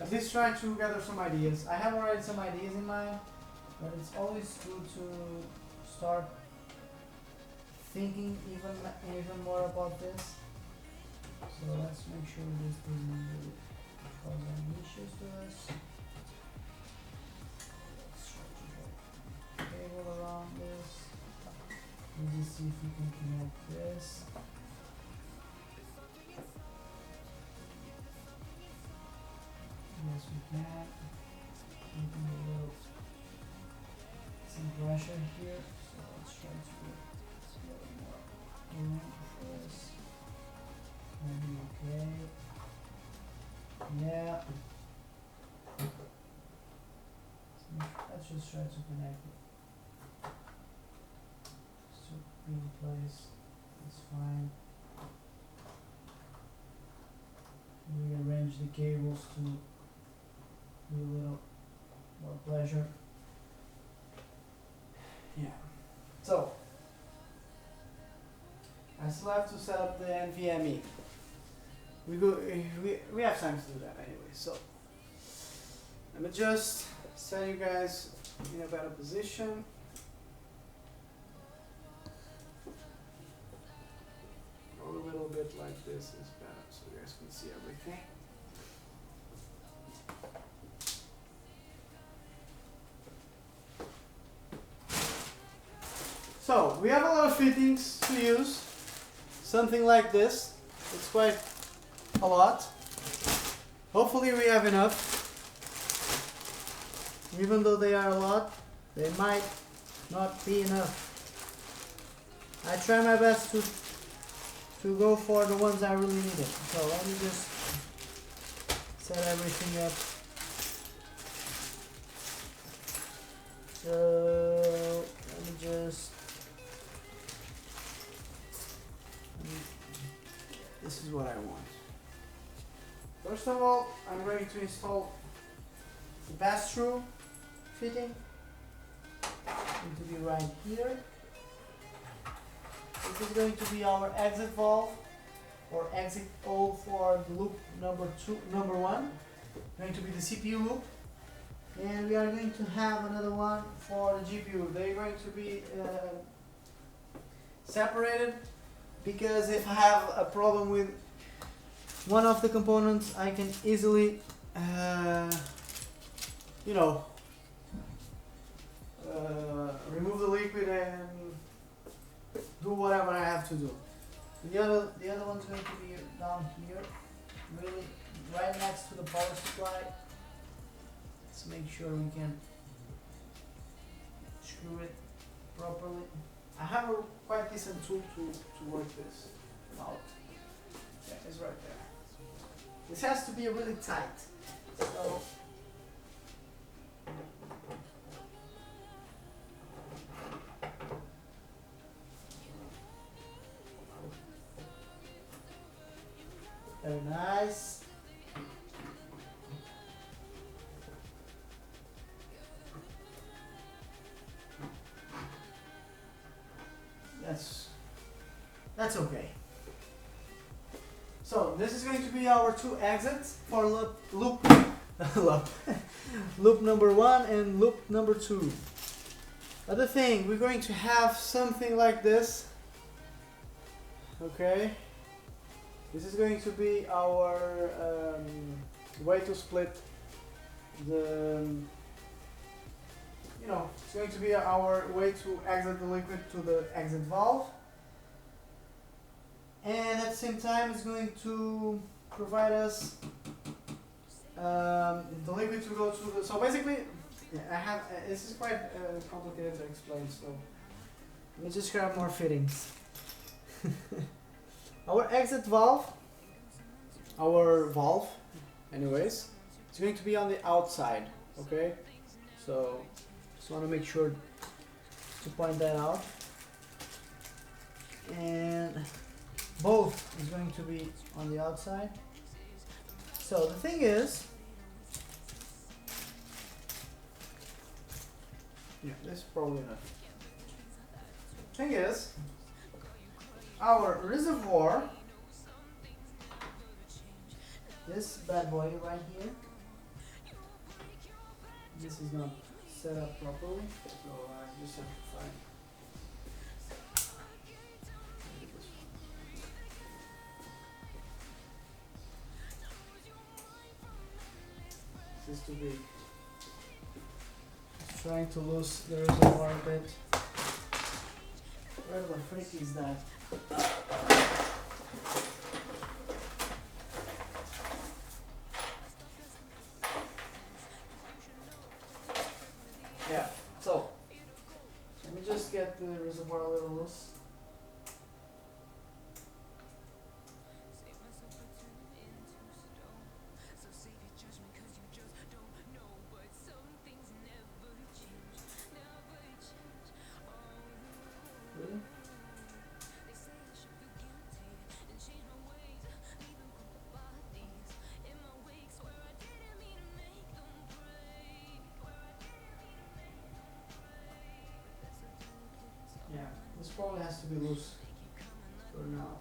At least try to gather some ideas. I have already some ideas in mind, but it's always good to start thinking even more about this. So let's make sure this doesn't really cause any issues to us. Let's try to get cable around this. Let's see if we can connect this. Yes, we can. Making a little some pressure here. So let's try to get a little more room for this. Maybe okay. Yeah. So let's just try to connect it. Just to be in place. That's fine. Rearrange the cables to be a little more pleasure. Yeah. So I still have to set up the NVMe. We have time to do that anyway. So let me just set you guys in a better position. A little bit like this is better, so you guys can see everything. So we have a lot of fittings to use. Something like this. It's quite a lot. Hopefully we have enough. Even though they are a lot, they might not be enough. I try my best to go for the ones I really needed. So let me just set everything up. So let me just. This is what I want. First of all, I'm going to install the pass-through fitting. Going to be right here. This is going to be our exit valve or exit hole for the loop number 1. going to be the CPU loop, and we are going to have another one for the GPU. They're going to be separated, because if I have a problem with one of the components, I can easily you know, remove the liquid and do whatever I have to do. The other one's going to be down here, really right next to the power supply. Let's make sure we can screw it properly. I have a quite decent tool to work this out. Yeah, it's right there. This has to be really tight. So very nice. That's okay. So this is going to be our two exits for loop loop number 1 and loop number 2. Other thing, we're going to have something like this. Okay. This is going to be our way to split the, it's going to be our way to exit the liquid to the exit valve. And at the same time, it's going to provide us the liquid to go to the, so basically, this is quite complicated to explain, so let me just grab more fittings. Our exit valve, anyways, it's going to be on the outside, okay? So, just want to make sure to point that out. And both is going to be on the outside. So the thing is, yeah, this is probably enough. Thing is, our reservoir, this bad boy right here, this is not set up properly, so I just have to find. This is too big. Just trying to lose the reservoir a bit. Where the frick is that? Yeah, so let me just get the reservoir a little loose. Really? Yeah, this probably has to be loose for now.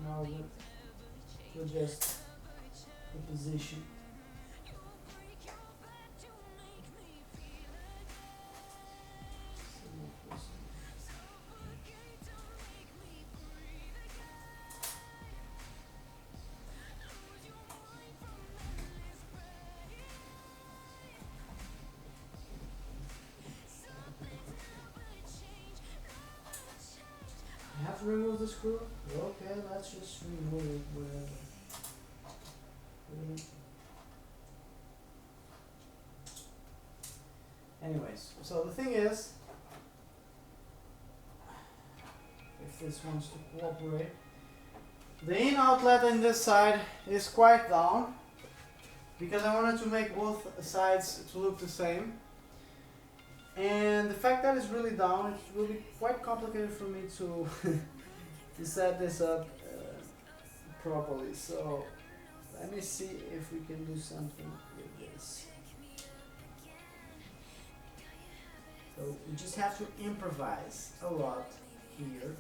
Now we'll adjust the position. I have to remove the screw? Okay, let's just remove it, whatever. Anyways, so the thing is, if this wants to cooperate, the in outlet on this side is quite down, because I wanted to make both sides to look the same. And the fact that it's really down, it will be quite complicated for me to to set this up properly. So let me see if we can do something with this. So we just have to improvise a lot here.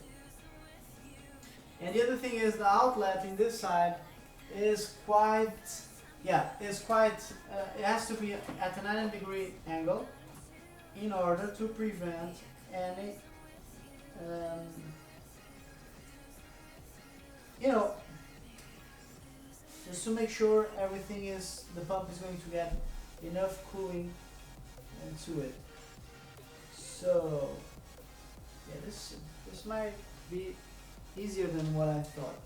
And the other thing is, the outlet in this side is quite yeah, it's quite, it has to be at a 90-degree angle in order to prevent any, um, you know, just to make sure everything is, the pump is going to get enough cooling into it. So, yeah, this might be easier than what I thought.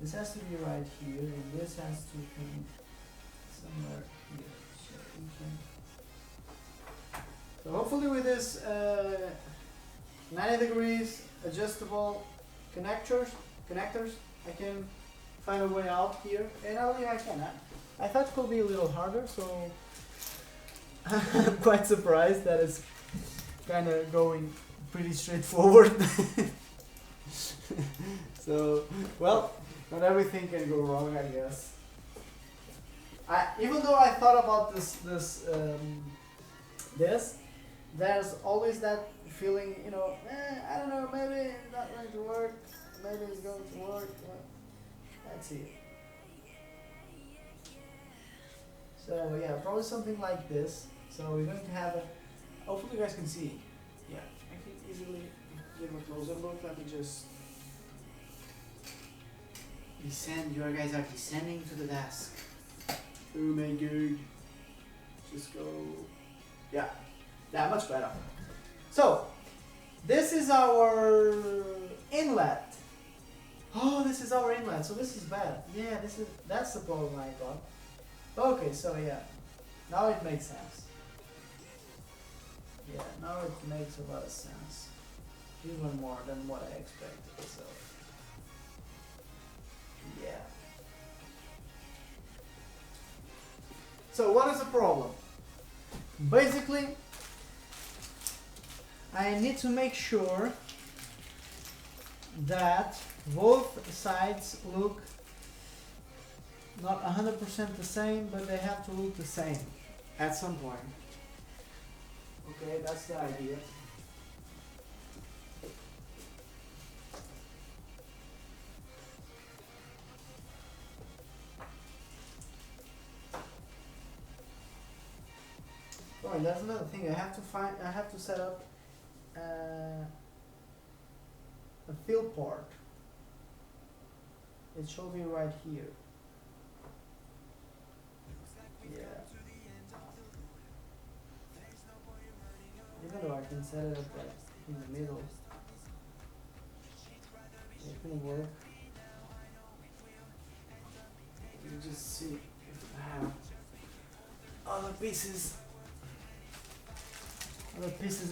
This has to be right here, and this has to come somewhere here. So we can. So hopefully with this 90 degrees adjustable connectors, I can find a way out here, and I believe I can. I thought it could be a little harder, so I'm quite surprised that it's kind of going pretty straightforward. So, well, not everything can go wrong, I guess. Even though I thought about this, there's always that feeling, you know, I don't know, maybe it's not going to work, maybe it's going to work. Well, let's see. So yeah, probably something like this. So we're going to have a, hopefully you guys can see. Yeah, I can easily give a closer look. Let me just descend. You guys are descending to the desk. Oh my god. Just go. Yeah, much better. So, this is our inlet. Oh, this is our inlet. So this is bad. Yeah, that's the problem I got. Okay, so yeah, now it makes sense. Yeah, now it makes a lot of sense. Even more than what I expected, so. Yeah. So what is the problem? Basically, I need to make sure that both sides look not 100% the same, but they have to look the same at some point. Okay, that's the idea. Oh, and that's another thing. I have to set up a fill port. It should be right here. Yeah. Even though I can set it up like in the middle, it can work. You just see if I have other pieces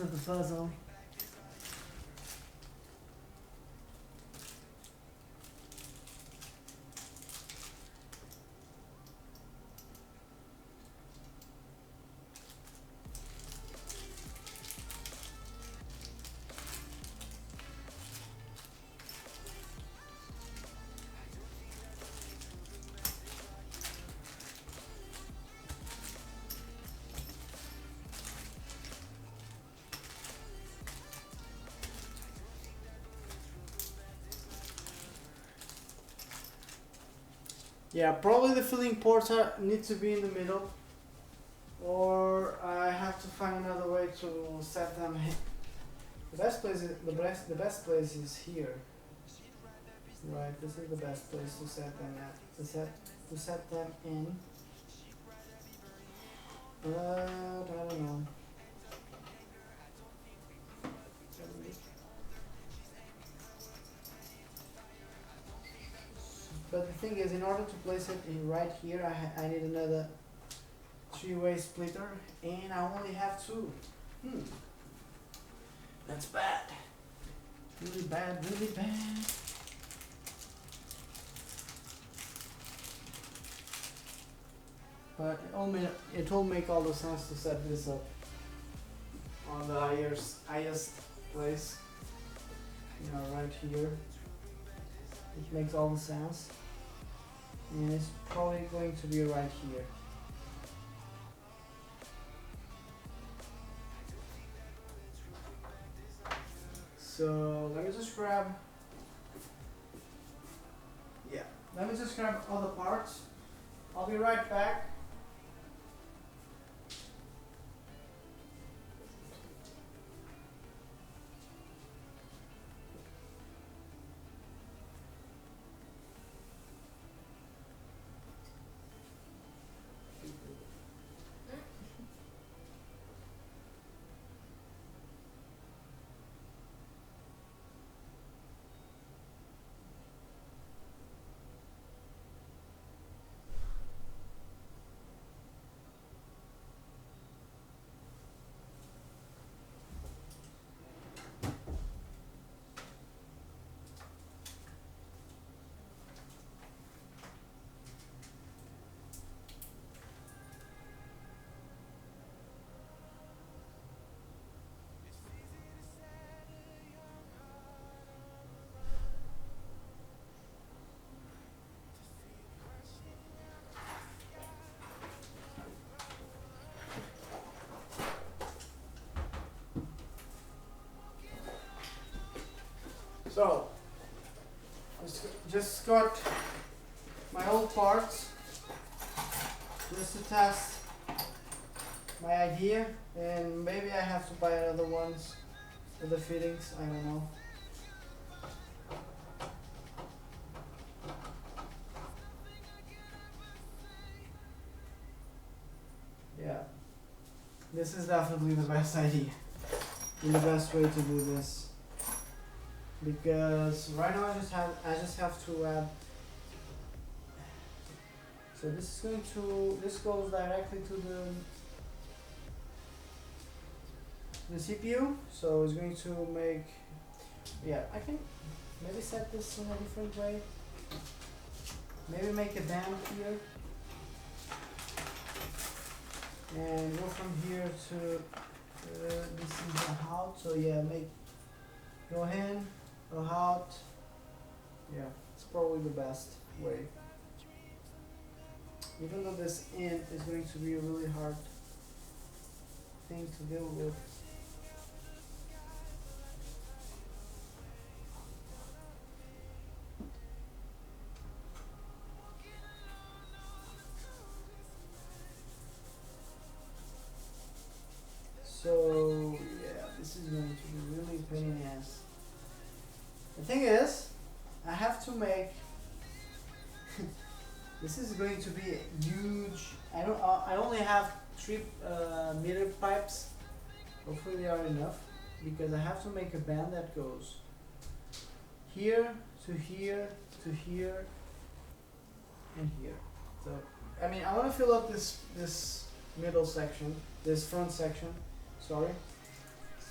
of the puzzle. Yeah, probably the filling ports need to be in the middle, or I have to find another way to set them. The best place is here. Right, this is the best place to set them at. To set them in. But I don't know. But the thing is, in order to place it in right here, I need another three-way splitter, and I only have two. That's bad. Really bad, really bad. But it will make all the sense to set this up on the highest place. You know, right here. It makes all the sense. And it's probably going to be right here. So let me just grab, yeah, let me just grab all the parts. I'll be right back. So, just got my old parts just to test my idea, and maybe I have to buy other ones for the fittings, I don't know. Yeah, this is definitely the best idea and the best way to do this. Because right now I just have to add. So this goes directly to the CPU. So it's going to make, yeah, I can maybe set this in a different way. Maybe make a band here and go from here to this is the out. So yeah, go in. Out. Yeah, it's probably the best way. Even though this in is going to be a really hard thing to deal with. So yeah, this is going to be really a pain in the ass. The thing is, I have to make. This is going to be huge. I only have 3 meter pipes. Hopefully they are enough, because I have to make a band that goes here to here to here and here. So I mean, I want to fill up this middle section, this front section. Sorry.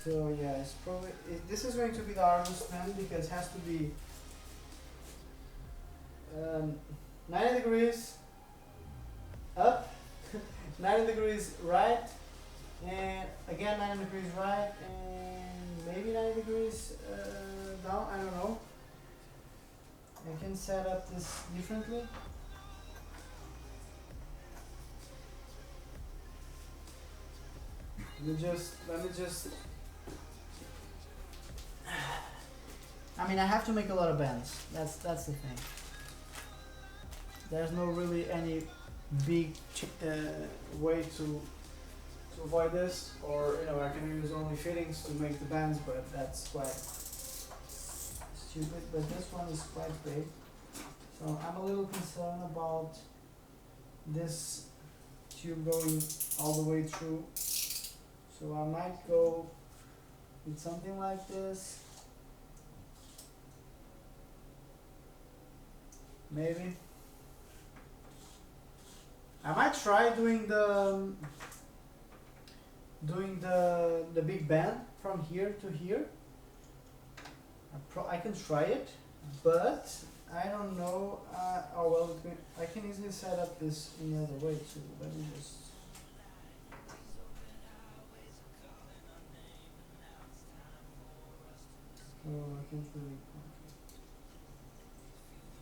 So yeah, it's probably this is going to be the hardest band, because it has to be 90 degrees up, 90 degrees right, and again 90 degrees right, and maybe 90 degrees down. I don't know. I can set up this differently. Let me just. I mean, I have to make a lot of bands. That's the thing. There's no really any big way to avoid this, or I can use only fittings to make the bands, but that's quite stupid. But this one is quite big, so I'm a little concerned about this tube going all the way through. So I might go with something like this. Maybe. I might try doing the big band from here to here. I can try it, but I don't know. Oh well, I can easily set up this in the other way too. Let me just. Oh, I can't really.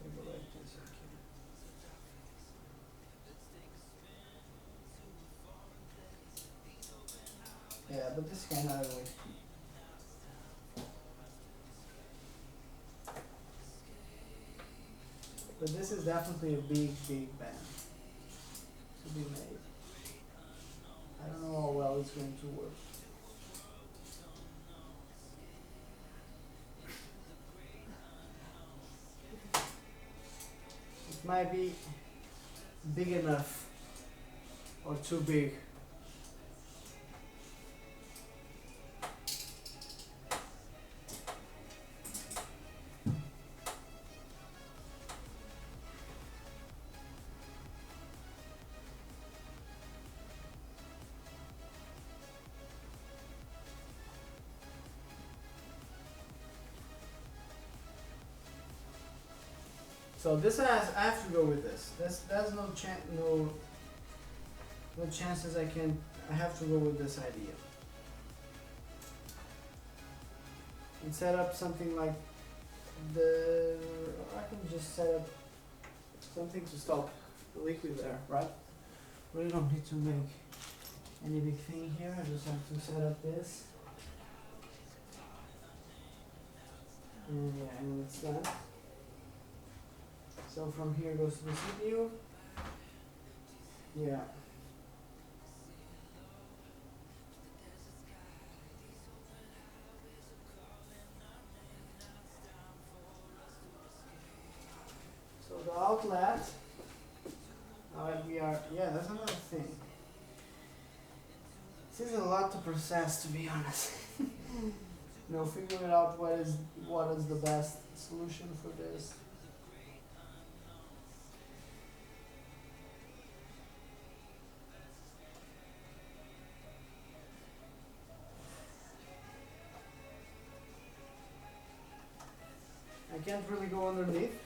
Okay. Go like this. Okay. Yeah, but this kind of ugly. But this is definitely a big band to be made. I don't know how well it's going to work. It might be big enough or too big. So this has, I have to go with this. There's no chances I have to go with this idea. And set up something like I can just set up something to stop the liquid there, right? Really don't need to make any big thing here. I just have to set up this. And yeah, and it's done. So from here goes to the CPU. Yeah. So the outlet, yeah, that's another thing. This is a lot to process, to be honest. Figuring out what is the best solution for this. I can't really go underneath.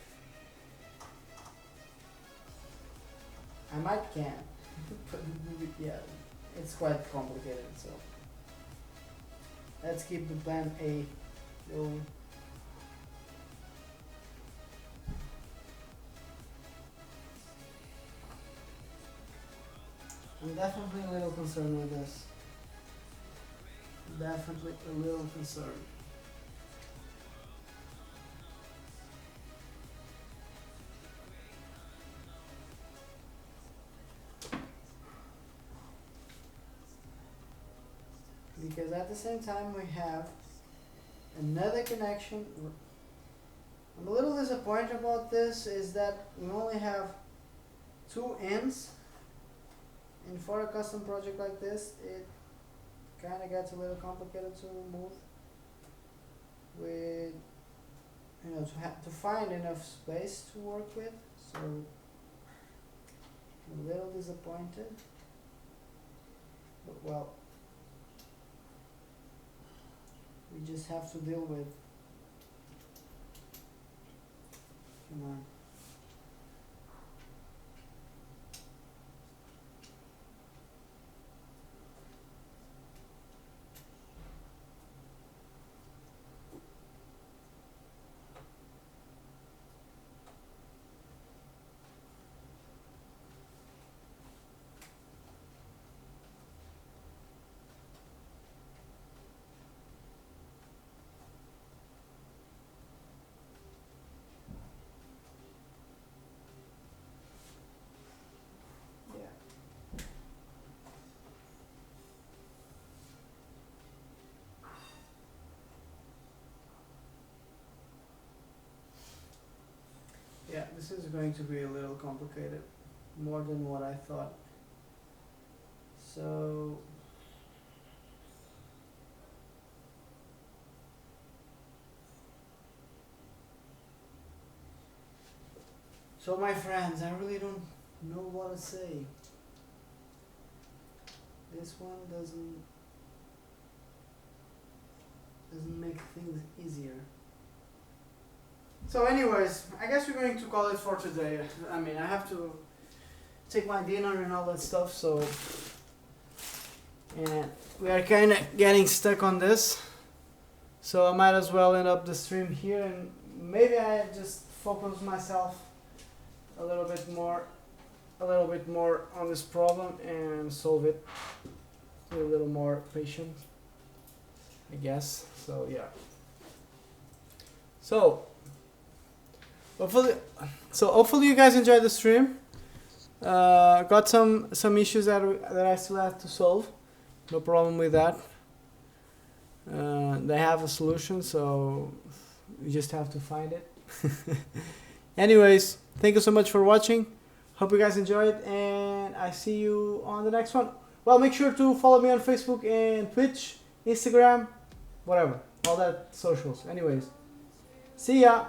I might can, but yeah, it's quite complicated. So let's keep the plan A going. I'm definitely a little concerned with this. Definitely a little concerned. Because at the same time we have another connection. I'm a little disappointed about this, is that we only have two ends, and for a custom project like this it kind of gets a little complicated to move with, to find enough space to work with. So I'm a little disappointed, but well, we just have to deal with. Come on. Yeah, this is going to be a little complicated, more than what I thought. So my friends, I really don't know what to say. This one doesn't make things easier. So anyways, I guess we're going to call it for today. I mean, I have to take my dinner and all that stuff, so, and we are kind of getting stuck on this, so I might as well end up the stream here, and maybe I just focus myself a little bit more on this problem and solve it with a little more patience, I guess. So yeah. So hopefully, hopefully you guys enjoyed the stream. Got some issues that I still have to solve. No problem with that. They have a solution, so you just have to find it. Anyways, thank you so much for watching. Hope you guys enjoyed, and I see you on the next one. Well, make sure to follow me on Facebook and Twitch, Instagram, whatever, all that socials. Anyways, see ya.